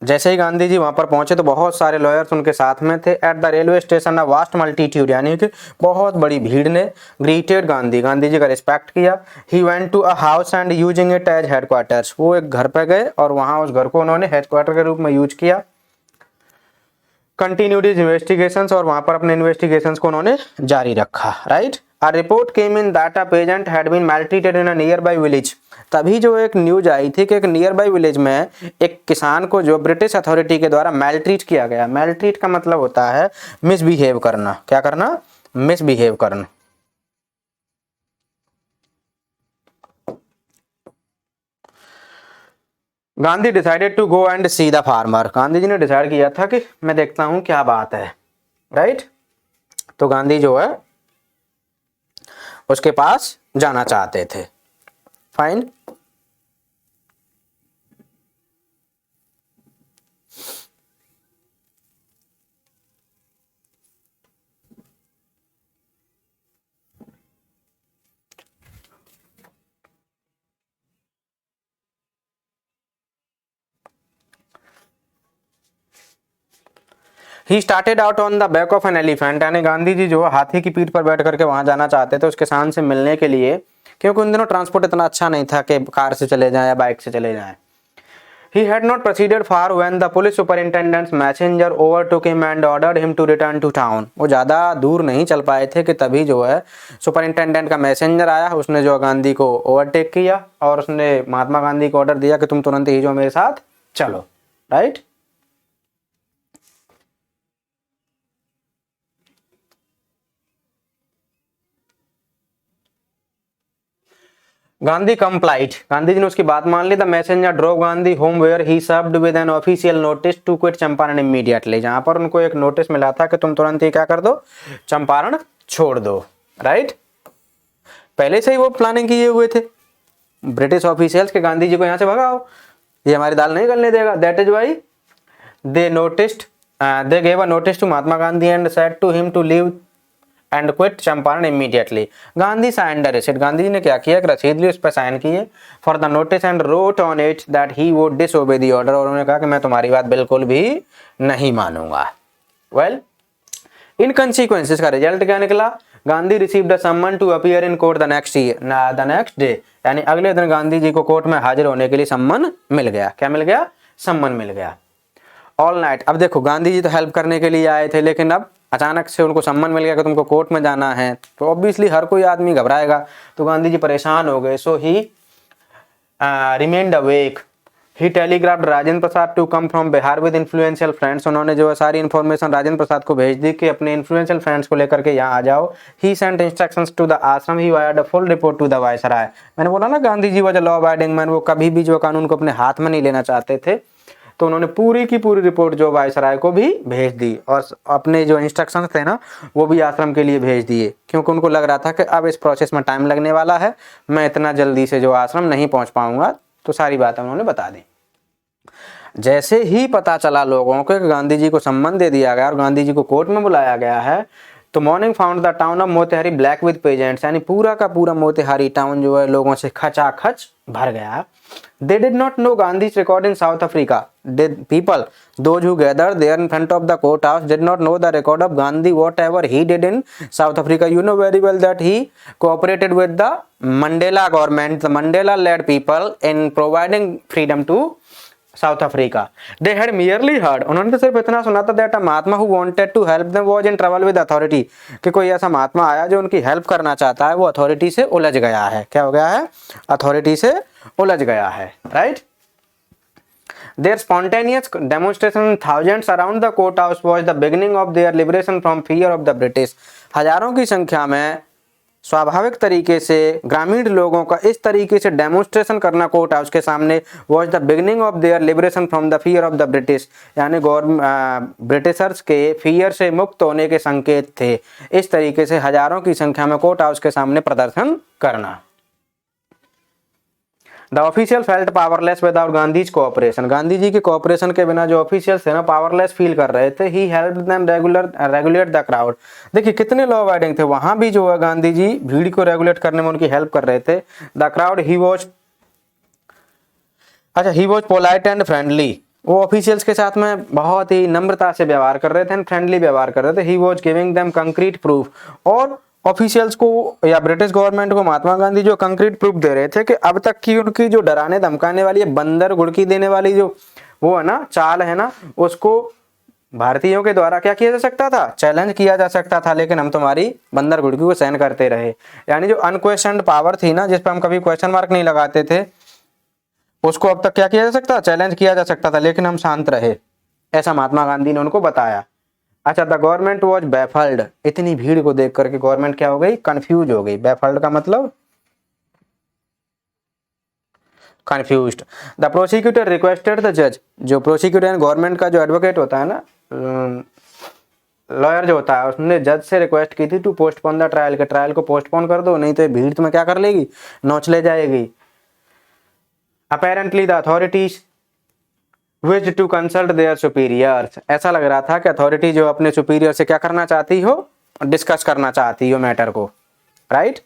जैसे ही गांधी जी वहां पर पहुंचे तो बहुत सारे लॉयर्स उनके साथ में थे। At the railway station a vast multitude, यानी कि बहुत बड़ी भीड़ ने ग्रीटेड गांधी, गांधी जी का रिस्पेक्ट किया। He went to a house and using it as headquarters. वो एक घर पे गए और वहां उस घर को उन्होंने हेडक्वार्टर के रूप में यूज किया। कंटिन्यूड हिज इन्वेस्टिगेशंस, और वहां पर अपने इन्वेस्टिगेशंस को उन्होंने जारी रखा, right. A report came in that a peasant had been maltreated in a nearby village. तभी जो एक न्यूज आई थी कि एक नियर बाय विलेज में एक किसान को जो ब्रिटिश अथॉरिटी के द्वारा मैल्ट्रीट किया गया। मैल्ट्रीट का मतलब होता है मिसबिहेव करना। क्या करना, मिसबिहेव करना। Gandhi decided to go and see the farmer. Gandhi ji ने डिसाइड किया था कि मैं देखता हूं क्या बात है, राइट। तो गांधी जो है उसके पास जाना चाहते थे। Fine. He started out on the back of an elephant, यानी गांधी जी जो हाथी की पीठ पर बैठ करके वहां जाना चाहते थे उस किसान से मिलने के लिए, क्योंकि उन दिनों ट्रांसपोर्ट इतना अच्छा नहीं था कि कार से चले जाएं या बाइक से चले जाएं। He had not proceeded far when the police superintendent's messenger overtook him and ordered him to return to town. वो ज़्यादा दूर नहीं चल पाए थे कि तभी जो है सुपरिंटेंडेंट का मैसेंजर आया, उसने जो गांधी को ओवरटेक किया और उसने महात्मा गांधी को ऑर्डर दिया कि तुम तुरंत ही जो मेरे साथ चलो, राइट। गांधी कंप्लाइड, गांधी जी ने उसकी बात मान ली। The messenger drove Gandhi home where he served with an official notice to quit Champaran immediately, जहां पर उनको एक नोटिस मिला था कि तुम तुरंत ही क्या कर दो, चंपारण छोड़ दो, राइट। पहले से ही वो प्लानिंग किए हुए थे ब्रिटिश ऑफिशियल्स के गांधी जी को यहां से भगाओ, ये हमारी दाल नहीं गलने देगा। That is why they noticed, they gave a notice to Mahatma Gandhi and said to him to leave and quit Champaran immediately. Gandhi signed the receipt, Gandhi ji ने क्या किया, रसीद ली, उस पर साइन किए for the notice and wrote on it that he would disobey the order, और उन्होंने कहा कि मैं तुम्हारी बात बिल्कुल भी नहीं मानूंगा। वेल, इन कंसिक्वेंसेस का रिजल्ट क्या निकला, Gandhi received a summon to appear in court the next day, यानी अगले दिन गांधी जी को कोर्ट में हाजिर होने के लिए सम्मन मिल गया। क्या मिल गया, सम्मन मिल गया। ऑल नाइट, अब देखो गांधी जी तो हेल्प करने के लिए आए थे, लेकिन अब अचानक से उनको सम्मन मिल गया कि तुमको कोर्ट में जाना है, तो ऑब्वियसली हर कोई आदमी घबराएगा। तो गांधी जी परेशान हो गए। So he remained awake. He telegraphed Rajendra Prasad to come from Bihar with influential friends, उन्होंने जो है सारी इन्फॉर्मेशन राजेंद्र प्रसाद को भेज दी कि अपने इन्फ्लुएंशियल फ्रेंड्स को लेकर के यहाँ आ जाओ। He sent instructions to the ashram, he wired a full report to the viceroy. मैंने बोला ना Gandhi ji was a law abiding man, वो कभी भी जो कानून को अपने हाथ में नहीं लेना चाहते थे, तो उन्होंने पूरी की पूरी रिपोर्ट जो वायसराय को भी भेज दी और अपने जो इंस्ट्रक्शंस थे ना वो भी आश्रम के लिए भेज दिए, क्योंकि उनको लग रहा था कि अब इस प्रोसेस में टाइम लगने वाला है, मैं इतना जल्दी से जो आश्रम नहीं पहुंच पाऊंगा। तो सारी बातें उन्होंने बता दी। जैसे ही पता चला लोगों को कि गांधी जी को सम्मन दे दिया गया और गांधी जी को कोर्ट में बुलाया गया है, तो morning found the town of Motihari black with pageants, यानी पूरा का पूरा मोतिहारी टाउन जो है लोगों से खचाखच भर गया। They did not know Gandhi's record in South Africa. People, those who gathered there in front of the courthouse, did not know the record of Gandhi, whatever he did in South Africa. You know very well that he cooperated with the Mandela government, the Mandela-led people in providing freedom to South Africa. They had merely heard, उन्होंने तो सिर्फ इतना सुना था that a Mahatma who wanted to help them was in trouble with authority, कि कोई ऐसा महात्मा आया जो उनकी हेल्प करना चाहता है, वो अथॉरिटी से उलझ गया है. क्या हो गया है? अथॉरिटी से उलझ गया है. Right. Their spontaneous demonstration thousands around the courthouse was the beginning of their liberation from fear of the British. हजारों की संख्या में स्वाभाविक तरीके से ग्रामीण लोगों का इस तरीके से डेमोन्स्ट्रेशन करना कोर्ट हाउस के सामने was the beginning of their liberation from the fear of the British, यानी ब्रिटिशर्स के फियर से मुक्त होने के संकेत थे. इस तरीके से हजारों की संख्या में कोर्ट हाउस के सामने प्रदर्शन करना. The official felt powerless without Gandhi's cooperation. Gandhi ji के कोऑपरेशन के बिना जो ऑफिशियल्स थे ना पावरलेस फील कर रहे थे. He help them regulate the crowd. देखिए कितने लॉ अबाइडिंग थे. वहां भी जो है गांधी जी भीड़ को रेगुलेट करने में उनकी हेल्प कर रहे थे. The crowd he was polite and friendly. वो ऑफिशियल्स के साथ में बहुत ही नम्रता से व्यवहार कर रहे थे एंड फ्रेंडली व्यवहार कर रहे थे. He was giving them concrete proof. और ऑफिशियल्स को या ब्रिटिश गवर्नमेंट को महात्मा गांधी जो कंक्रीट प्रूफ दे रहे थे कि अब तक की उनकी जो डराने धमकाने वाली बंदर गुड़की देने वाली जो वो है ना चाल है ना, उसको भारतीयों के द्वारा क्या किया जा सकता था? चैलेंज किया जा सकता था. लेकिन हम तुम्हारी बंदर गुड़की को सहन करते रहे. यानी जो अनक्वेश्चन्ड पावर थी ना, जिस पर हम कभी क्वेश्चन मार्क नहीं लगाते थे, उसको अब तक क्या किया जा सकता? चैलेंज किया जा सकता था. लेकिन हम शांत रहे. ऐसा महात्मा गांधी ने उनको बताया. अच्छा, द गवर्नमेंट वॉज बैफल्ड. इतनी भीड़ को देख करके गवर्नमेंट क्या हो गई? कंफ्यूज हो गई. बैफल्ड का मतलब confused. The prosecutor requested the जज. जो प्रोसिक्यूटर गवर्नमेंट का जो एडवोकेट होता है ना, लॉयर जो होता है, उसने जज से रिक्वेस्ट की थी टू पोस्टपोन द ट्रायल, के ट्रायल को पोस्टपोन कर दो, नहीं तो भीड़ तुम्हें क्या कर लेगी? नोच ले जाएगी. Apparently the authorities wished to consult their superiors. ऐसा लग रहा था कि अथॉरिटी जो अपने सुपीरियर से क्या करना चाहती हो? डिस्कस करना चाहती हो मैटर को. Right.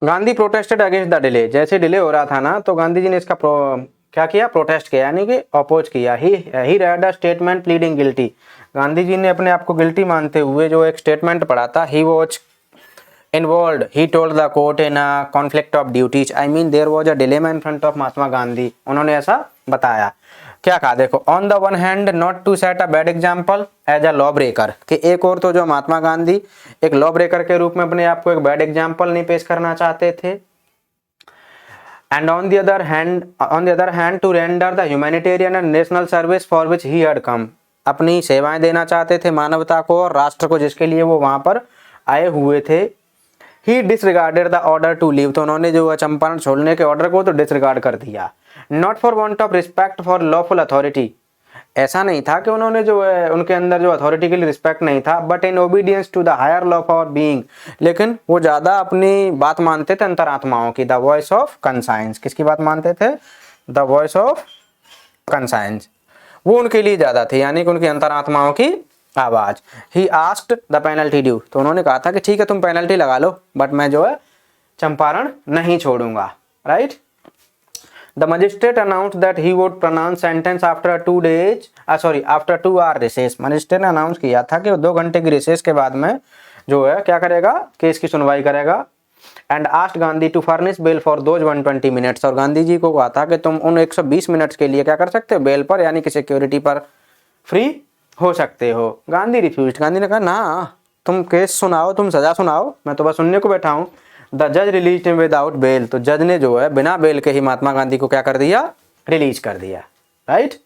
Gandhi protested against the delay. जैसे डिले हो रहा था ना, तो गांधी जी ने इसका क्या किया? प्रोटेस्ट किया, यानी कि अपोज किया. He read a statement pleading guilty. Gandhi ji ने अपने आप को गिल्टी मानते हुए जो एक स्टेटमेंट पढ़ा था. He was involved, he told the court in a conflict of duties. I mean there was a dilemma in front of Mahatma Gandhi. उन्होंने ऐसा बताया. क्या कहा? देखो, on the one hand not to set a bad example as a law breaker. कि एक और तो जो महात्मा गांधी एक लॉ ब्रेकर के रूप में अपने आप को एक बैड एग्जाम्पल नहीं पेश करना चाहते थे. And on the other hand to render the humanitarian and national service for which he had come. अपनी सेवाएं देना चाहते थे मानवता को और राष्ट्र को, जिसके लिए वो वहां पर आए हुए थे. He disregarded the order to leave. तो उन्होंने जो चंपारण छोड़ने के ऑर्डर को तो डिसरिगार्ड कर दिया. Not for want of respect for lawful authority. ऐसा नहीं था कि उन्होंने जो है उनके अंदर जो अथॉरिटी के लिए रिस्पेक्ट नहीं था, but in obedience to the higher law for being. लेकिन वो ज्यादा अपनी बात मानते थे अंतरात्माओं की. The voice of conscience. किसकी बात मानते थे? The voice of conscience. वो उनके लिए ज्यादा थे, यानी कि उनकी अंतरात्माओं की आवाज. He asked the penalty due. तो उन्होंने कहा था कि ठीक है तुम पेनल्टी लगा लो, बट मैं जो है चंपारण नहीं छोड़ूंगा. Right. The magistrate announced that he would pronounce sentence after 2 hour recess. Magistrate ने अनाउंस किया था कि वो 2 घंटे की रिसेस के बाद में जो है क्या करेगा? केस की सुनवाई करेगा. And asked Gandhi to furnish bail for those 120 minutes, और गांधी जी को कहा था कि तुम उन 120 मिनट्स के लिए क्या कर सकते हो, बेल पर यानी कि सिक्योरिटी पर फ्री हो सकते हो। गांधी रिफ्यूज, गांधी ने कहा ना, तुम केस सुनाओ, तुम सजा सुनाओ, मैं तो बस सुनने को बैठा हूँ। द जज रिलीज हिम विदाउट बेल, तो जज ने जो है बिना बेल के ही महात्मा गांधी को क्या कर दिया, रिलीज कर दिया, right.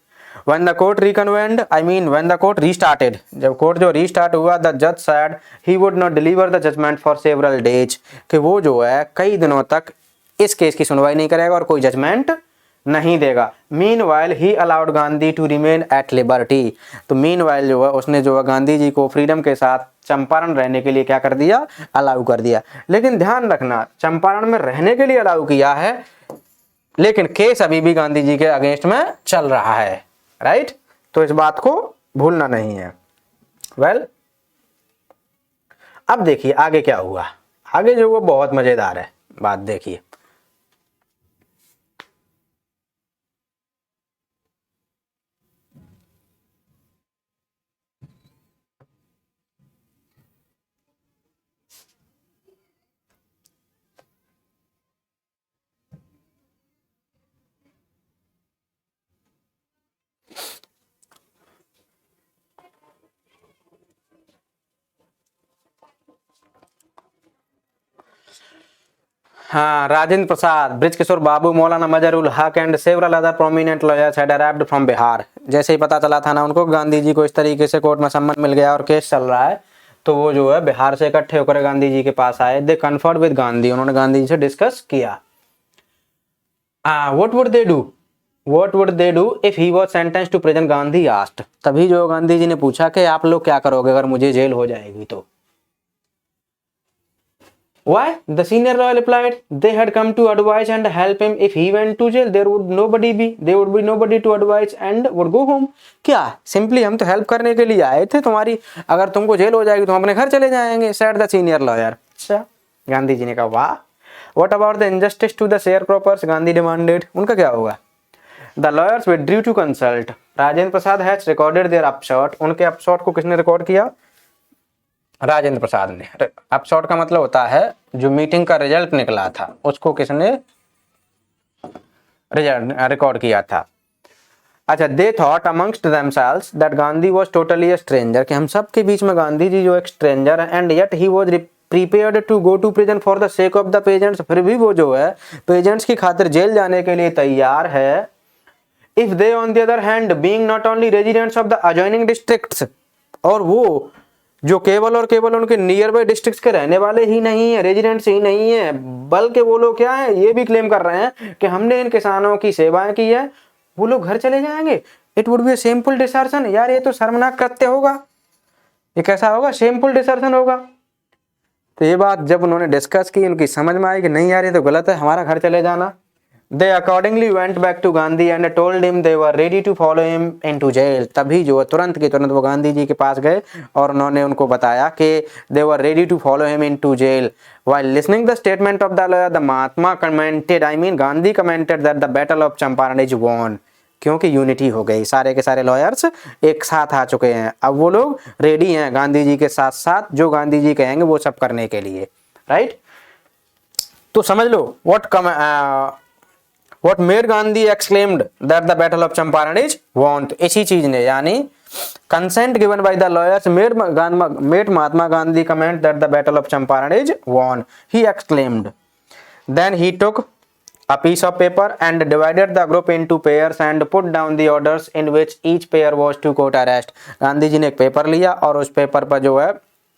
When the court reconvened, I mean when the court restarted, जब कोर्ट जो रीस्टार्ट हुआ, the judge said he would not deliver the judgment for several days, कि वो जो है कई दिनों तक इस केस की सुनवाई नहीं करेगा और कोई जजमेंट नहीं देगा। Meanwhile he allowed Gandhi to remain at liberty, तो meanwhile जो है उसने जो है गांधी जी को फ्रीडम के साथ चंपारण रहने के लिए क्या कर दिया, अलाउ कर दिया। लेकिन ध्यान रखना, चंपारण में रहने के लिए अलाउ किया है, लेकिन केस अभी भी गांधी जी के अगेंस्ट में चल रहा है, राइट। तो इस बात को भूलना नहीं है। वेल, अब देखिए आगे क्या हुआ। आगे जो वो बहुत मजेदार है बात, देखिए। हाँ, राजेंद्र प्रसाद, बृजकिशोर बाबू, मौलाना मजहरुल हक and several other prominent lawyers had arrived from Bihar. जैसे ही पता चला था ना उनको गांधी जी को इस तरीके से कोर्ट में सम्मन मिल गया और केस चल रहा है, तो वो जो है बिहार से इकट्ठे होकर गांधी जी के पास आए। दे कन्फर्ड विद गांधी, उन्होंने गांधी जी से डिस्कस किया। What would they do, what would they do if he was sentenced to prison, Gandhi asked. तभी जो गांधी जी ने पूछा कि आप लोग क्या करोगे अगर मुझे जेल हो जाएगी तो। Why? The senior lawyer replied, they had come to advise and help him. If he went to jail, there would be nobody to advise and would go home. क्या सिंपली हम तो हेल्प करने के लिए आए थे तुम्हारी, अगर तुमको जेल हो जाएगी तो हम अपने घर चले जाएंगे, said the senior lawyer। अच्छा, गांधी जी ने कहा वाह। What about the injustice to the sharecroppers? Gandhi demanded, उनका क्या होगा? The lawyers withdrew to consult. Rajendra Prasad has recorded their upshot, उनके अपशॉट को किसने रिकॉर्ड किया, राजेंद्र प्रसाद ने। अपशॉट का मतलब होता है जो मीटिंग का रिजल्ट निकला था उसको किसने रिकॉर्ड किया था। अच्छा, they thought amongst themselves that Gandhi was totally a stranger, कि हम सब के बीच में गांधी जी जो एक स्ट्रेंजर है, and yet he was prepared to go to prison for the sake of the peasants, फिर भी वो जो है पेजेंट्स की खातिर जेल जाने के लिए तैयार है। If they on the other hand being not only residents of the adjoining districts, और वो जो केवल और केवल उनके नियर बाय डिस्ट्रिक्ट्स के रहने वाले ही नहीं है, रेजिडेंट्स ही नहीं है, बल्कि वो लोग क्या है, ये भी क्लेम कर रहे हैं कि हमने इन किसानों की सेवाएं की है, वो लोग घर चले जाएंगे। It would be a shameful desertion, यार ये तो शर्मनाक कृत्य होगा, ये कैसा होगा, शेमफुल डिसर्शन होगा। तो ये बात जब उन्होंने डिस्कस की, उनकी समझ में आई कि नहीं यार ये तो गलत है, हमारा घर चले जाना। They accordingly went back to Gandhi and told him they were ready to follow him into jail. तभी जो है तुरंत की तुरंत वो गांधी जी के पास गए और उन्होंने उनको बताया कि they were ready to follow him into jail. While listening the statement of the lawyer, the Mahatma commented, I mean Gandhi commented that the battle of Champaran is won. क्योंकि यूनिटी हो गई, सारे के सारे लॉयर्स एक साथ आ चुके हैं, अब वो लोग रेडी हैं गांधी जी के साथ साथ जो गांधी जी कहेंगे वो सब करने के लिए, राइट। तो समझ लो What made Gandhi exclaimed that the battle of Champaran is won, तो इसी चीज ने यानी consent given by the lawyers made Mahatma Gandhi comment that the battle of Champaran is won. He exclaimed. Then he took a piece of paper and divided the group into pairs and put down the orders in which each pair was to court arrest. Gandhi ji ने एक paper लिया और उस paper पर जो है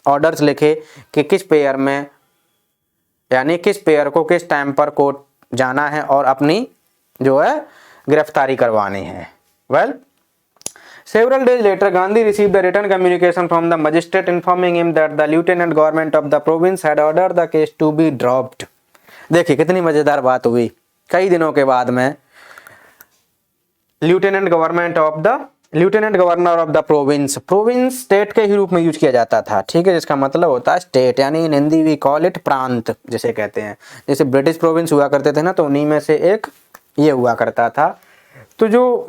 orders लिखे कि किस पेयर में यानी किस पेयर को किस टाइम पर कोर्ट जाना है और अपनी जो है गिरफ्तारी करवानी है। Well, several days later Gandhi received a written communication from the magistrate informing him that the lieutenant government of the province had ordered the case to be dropped. देखिए कितनी मजेदार बात हुई, कई दिनों के बाद में lieutenant governor of the province state के ही रूप में यूज किया जाता था, ठीक है, जिसका मतलब होता है स्टेट, यानी इन हिंदी वी कॉल इट प्रांत जिसे कहते हैं। जैसे ब्रिटिश प्रोविंस हुआ करते थे ना, तो उन्हीं में से एक ये हुआ करता था। तो जो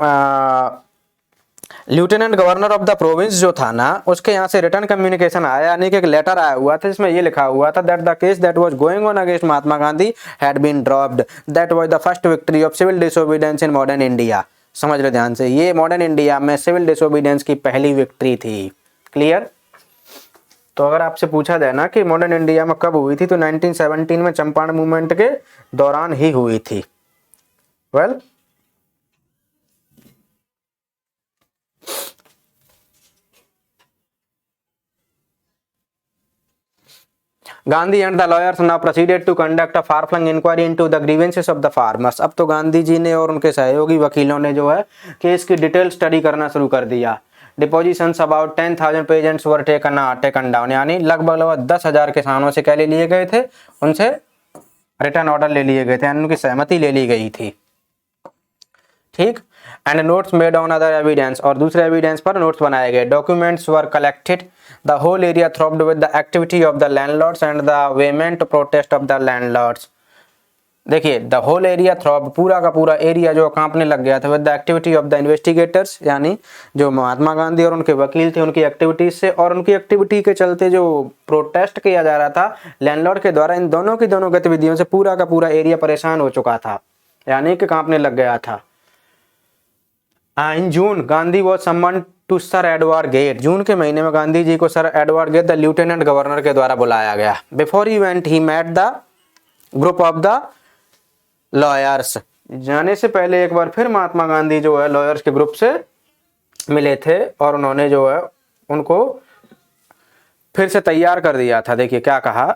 lieutenant governor of the province जो था ना, उसके यहाँ से रिटर्न कम्युनिकेशन आया, यानी कि एक लेटर आया हुआ था जिसमें ये लिखा हुआ था that the case that was going on against Mahatma Gandhi had been dropped, that was the first victory of civil disobedience in modern India. समझ लो ध्यान से, ये मॉडर्न इंडिया में सिविल डिसोबीडियंस की पहली विक्ट्री थी। क्लियर? तो अगर आपसे पूछा जाए ना कि मॉडर्न इंडिया में कब हुई थी, तो 1917 में चंपारण मूवमेंट के दौरान ही हुई थी। वेल, Gandhi and the lawyers now proceeded to conduct a far flung inquiry into the grievances of the farmers. अब तो गांधी जी ने और उनके सहयोगी वकीलों ने जो है केस की डिटेल स्टडी करना शुरू कर दिया। Depositions about 10,000 pageants were taken down, यानी लगभग 10,000 किसानों से क्या ले लिए गए थे, उनसे रिटर्न ऑर्डर ले लिए गए थे, यानी उनकी सहमति ले ली गई थी। ठीक। And notes made on other evidence, और दूसरे एविडेंस पर नोट्स बनाए गए। Documents were collected, the whole area throbbed with the activity of the landlords and the vehement protest of the landlords. देखिए, द होल एरिया थ्रॉब, पूरा का पूरा area जो कांपने लग गया था with the activity of the investigators, यानी जो महात्मा गांधी और उनके वकील थे उनकी एक्टिविटीज से, और उनकी एक्टिविटी के चलते जो प्रोटेस्ट किया जा रहा था लैंडलॉर्ड के द्वारा, इन दोनों की दोनों गतिविधियों से पूरा का पूरा एरिया परेशान हो चुका था, यानी कि कांपने लग गया था। In June Gandhi was summon to sir Edward Gait, जून के महीने में गांधी जी को sir Edward Gait the lieutenant governor के द्वारा बुलाया गया। Before he went he met the group of the lawyers, जाने से पहले एक बार फिर महात्मा गांधी जो है लॉयर्स के ग्रुप से मिले थे, और उन्होंने जो है उनको फिर से तैयार कर दिया था। देखिए क्या कहा,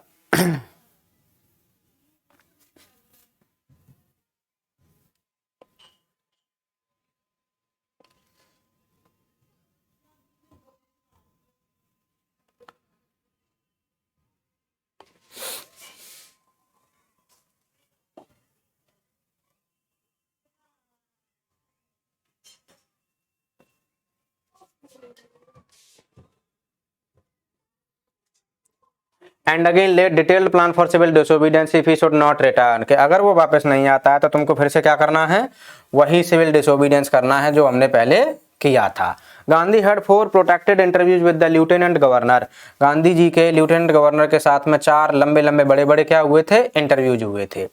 and again let detailed plan for civil disobedience if he should not return, कि अगर वो वापस नहीं आता है तो तुमको फिर से क्या करना है, वही सिविल डिसोबीडियंस करना है जो हमने पहले किया था। Gandhi had 4 protected interviews with the lieutenant governor, Gandhi ji के लेफ्टिनेंट गवर्नर के साथ में 4 लंबे लंबे बड़े बड़े क्या हुए थे, इंटरव्यूज हुए थे।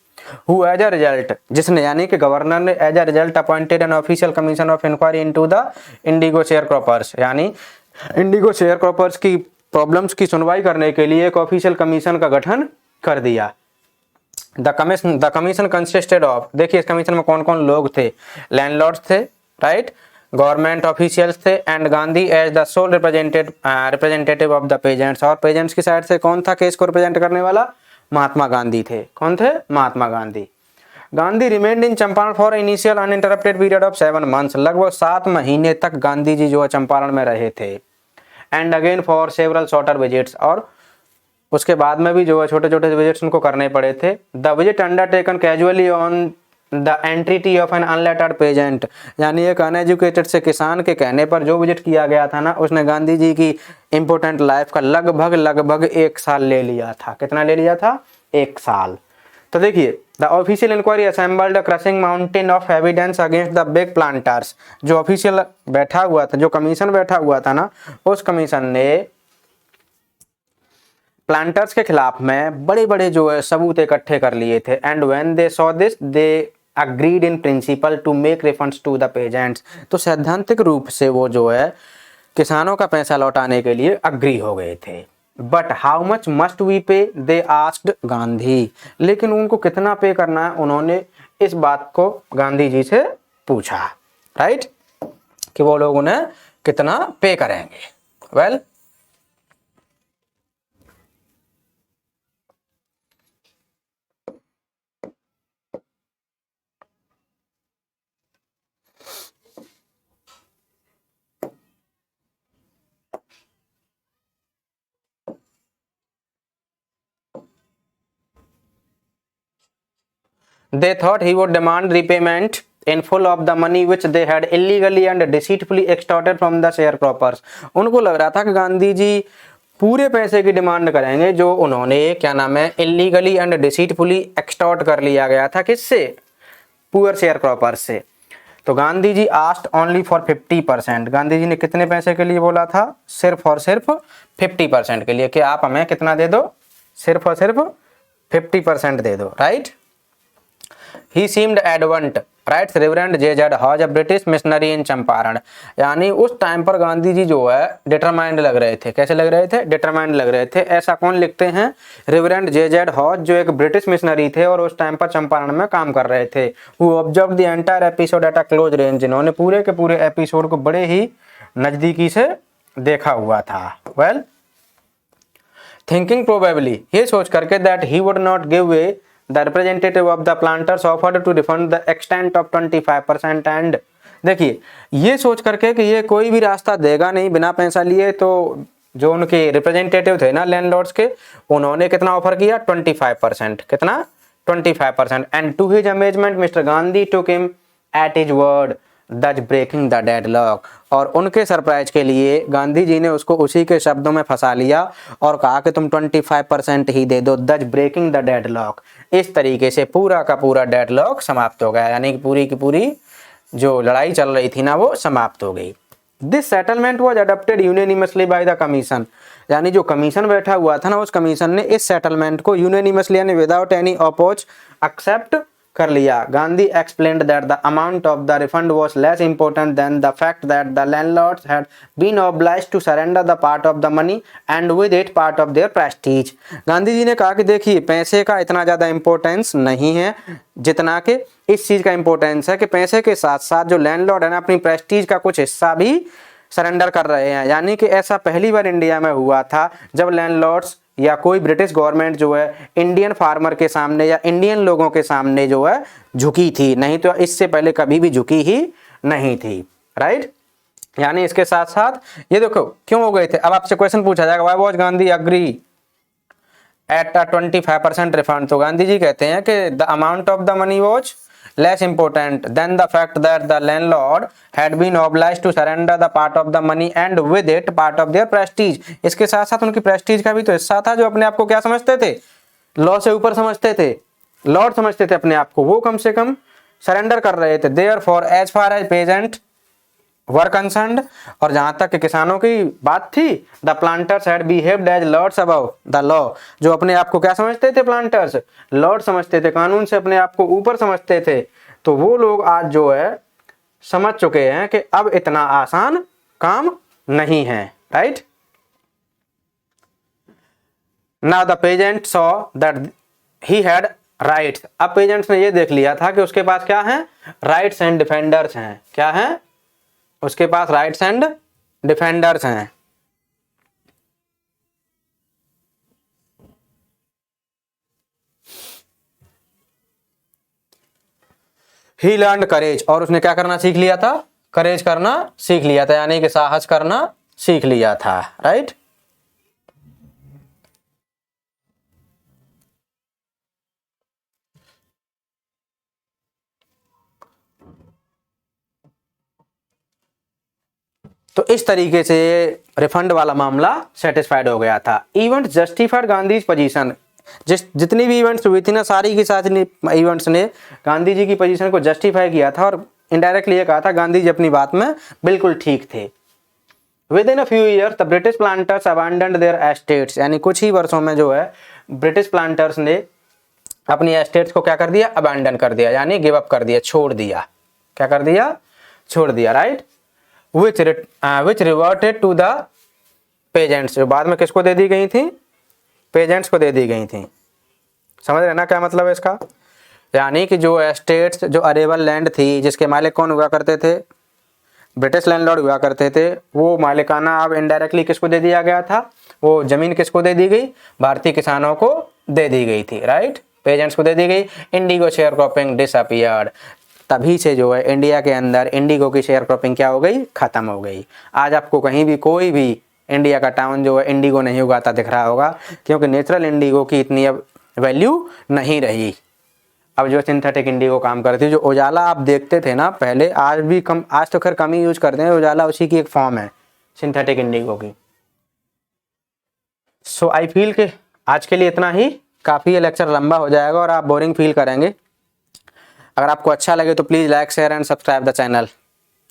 हु एज अ रिजल्ट, जिसने, यानी कि गवर्नर ने as a result appointed an official commission of inquiry into the indigo share croppers, यानी इंडिगो शेयर क्रॉपर्स की प्रॉब्लम्स की सुनवाई करने के लिए एक ऑफिशियल कमीशन का गठन कर दिया। द कमीशन कंसिस्टेड ऑफ, देखिए इस कमीशन में कौन कौन लोग थे, लैंडलॉर्ड्स थे, राइट, गवर्नमेंट ऑफिशियल्स थे, and Gandhi as the sole representative of the peasants, और पेजेंट्स की साइड से कौन था केस को रिप्रेजेंट करने वाला, महात्मा गांधी थे। कौन थे, Mahatma Gandhi. Gandhi remained in Champaran for initial uninterrupted period of 7 months, लगभग 7 महीने तक गांधी जी जो है चंपारण में रहे थे। And again for several shorter visits, और उसके बाद में भी जो है छोटे छोटे विजिट्स उनको करने पड़े थे। The visit undertaken casually on the entreaty of an unlettered peasant, यानी एक अनएजुकेटेड से किसान के कहने पर जो विजिट किया गया था ना, उसने गांधी जी की इंपोर्टेंट लाइफ का लगभग 1 साल ले लिया था। कितना ले लिया था, 1 साल। तो देखिए, the official inquiry assembled a crushing mountain of evidence against the big planters, जो ऑफिशियल बैठा हुआ था, जो कमीशन बैठा हुआ था ना, उस कमीशन ने प्लांटर्स के खिलाफ में बड़े बड़े जो है सबूत इकट्ठे कर लिए थे। And when they saw this they agreed in principle to make refunds to the peasants, तो सैद्धांतिक रूप से वो जो है किसानों का पैसा लौटाने के लिए अग्री हो गए थे। But how much must we pay, they asked Gandhi, लेकिन उनको कितना पे करना है, उन्होंने इस बात को गांधी जी से पूछा, राइट, कि वो लोग उन्हें कितना पे करेंगे। Well, they thought he would demand repayment in full of the money which they had illegally and deceitfully extorted from the sharecroppers। उनको लग रहा था कि गांधी जी पूरे पैसे की डिमांड करेंगे जो उन्होंने क्या नाम है, इलीगली एंड डिसीटफुली एक्सटॉर्ट कर लिया गया था, किससे, पुअर शेयर क्रॉपर्स से। तो गांधी जी asked only for 50%। Gandhi ji ने कितने पैसे के लिए बोला था? सिर्फ और सिर्फ 50% के लिए, कि आप हमें कितना दे दो? सिर्फ और सिर्फ 50% दे दो, right. He seemed advent, right reverend J Z Hodge, a British missionary in Champaran. यानी उस टाइम पर गांधी जी जो है डिटरमाइंड लग रहे थे। कैसे लग रहे थे? डिटरमाइंड लग रहे थे। ऐसा कौन लिखते हैं? रेवरेंड जे.जेड हॉज, जो एक ब्रिटिश मिशनरी थे और उस टाइम पर चंपारण में काम कर रहे थे। Who observe the entire episode at a close range, जिन्होंने पूरे के पूरे एपिसोड को बड़े ही नजदीकी से देखा हुआ था। वेल, थिंकिंग प्रोबेबली, ये सोच करके that he would not give way, the representative of the planters offered to refund the extent of 25% and, देखिए ये सोच करके कि ये कोई भी रास्ता देगा नहीं बिना पैसा लिए, तो जो उनके रिप्रेजेंटेटिव थे ना लैंडलॉर्ड्स के, उन्होंने कितना ऑफर किया? 25%। कितना? 25%। And to his amazement mister Gandhi took him at his word, thus breaking the deadlock. और उनके सरप्राइज के लिए गांधी जी ने उसको उसी के शब्दों में फंसा लिया और कहा कि तुम 25% ही दे दो, दज ब्रेकिंग द डेडलॉक। इस तरीके से पूरा का पूरा डेडलॉक समाप्त हो गया, यानी कि पूरी की पूरी जो लड़ाई चल रही थी ना वो समाप्त हो गई। This settlement was adopted unanimously by the commission, यानी जो कमीशन बैठा हुआ था ना उस कमीशन ने इस सेटलमेंट को यूनिनिमसली यानी विदाउट एनी अपोज एक्सेप्ट कर लिया। Gandhi explained that the amount of the refund was less important than the fact that the landlords had been obliged to surrender the part of the money and with it part of their prestige. Gandhi ji ने कहा कि देखिए पैसे का इतना ज्यादा importance नहीं है जितना कि इस चीज का इंपॉर्टेंस है कि पैसे के साथ साथ जो लैंडलॉर्ड है ना अपनी प्रेस्टीज का कुछ हिस्सा भी सरेंडर कर रहे हैं। यानी कि ऐसा पहली बार इंडिया में हुआ था जब लैंडलॉर्ड्स या कोई ब्रिटिश गवर्नमेंट जो है इंडियन फार्मर के सामने या इंडियन लोगों के सामने जो है झुकी थी, नहीं तो इससे पहले कभी भी झुकी ही नहीं थी, राइट। यानी इसके साथ साथ ये देखो क्यों हो गए थे। अब आपसे क्वेश्चन पूछा जाएगा why was Gandhi agree at 25% refund. तो गांधी जी कहते हैं कि the amount of the money was less important than the fact that the landlord had been obliged to surrender the part of the money and with it part of their prestige। इसके साथ साथ उनकी Prestige का भी तो हिस्सा था, जो अपने आप को क्या समझते थे? लॉ से ऊपर समझते थे, लॉर्ड समझते थे अपने आप को, वो कम से कम सरेंडर कर रहे थे। Therefore, as far as peasant were concerned, और जहां तक किसानों की बात थी, the planters had behaved as lords above the law. जो अपने आप को क्या समझते थे? प्लांटर्स लॉर्ड समझते थे, कानून से अपने आप को ऊपर समझते थे। तो वो लोग आज जो है समझ चुके हैं कि अब इतना आसान काम नहीं है, right. Now the peasant saw that he had rights. अब पेजेंट्स ने ये देख लिया था कि उसके पास क्या है? राइट्स एंड डिफेंडर्स हैं। क्या है? उसके पास राइट्स एंड डिफेंडर्स हैं। ही लर्नड करेज, और उसने क्या करना सीख लिया था? करेज करना सीख लिया था, यानी कि साहस करना सीख लिया था, राइट। तो इस तरीके से रिफंड वाला मामला सेटिस्फाइड हो गया था। इवेंट जस्टिफाइड गांधी पोजीशन, जितनी भी इवेंट्स हुई थी ना सारी की सारी इवेंट्स ने गांधी जी की पोजीशन को जस्टिफाई किया था और इनडायरेक्टली ये कहा था गांधी जी अपनी बात में बिल्कुल ठीक थे। Within a few years the British planters abandoned their estates, यानी कुछ ही वर्षों में जो है ब्रिटिश प्लांटर्स ने अपनी एस्टेट्स को क्या कर दिया? अबैंडन कर दिया, यानी गिव अप कर दिया, छोड़ दिया। क्या कर दिया? छोड़ दिया, right. which reverted to the peasants, जो बाद में किसको दे दी गई थी? पेजेंट्स को दे दी गई थी। समझ रहे ना क्या मतलब है इसका? यानी कि जो एस्टेट्स, जो अरेबल लैंड थी जिसके मालिक कौन हुआ करते थे? ब्रिटिश लैंडलॉर्ड हुआ करते थे, वो मालिकाना अब इनडायरेक्टली किसको दे दिया गया था? वो जमीन किसको दे दी गई? भारतीय किसानों को दे दी गई थी, राइट। पेजेंट्स को दे दी गई। इंडिगो शेयर क्रॉपिंग डिसअपीयर्ड, तभी से जो है इंडिया के अंदर इंडिगो की शेयर क्रॉपिंग क्या हो गई? खत्म हो गई। आज आपको कहीं भी कोई भी इंडिया का टाउन जो है इंडिगो नहीं उगाता दिख रहा होगा, क्योंकि नेचुरल इंडिगो की इतनी अब वैल्यू नहीं रही। अब जो सिंथेटिक इंडिगो काम करती है, जो उजाला आप देखते थे ना पहले, आज भी कम, आज तो खैर कम ही यूज करते हैं, उजाला उसी की एक फॉर्म है सिंथेटिक इंडिगो की। सो आई फील कि आज के लिए इतना ही काफ़ी है, लेक्चर लंबा हो जाएगा और आप बोरिंग फील करेंगे। अगर आपको अच्छा लगे तो please like share and subscribe the channel.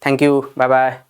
Thank you, bye bye.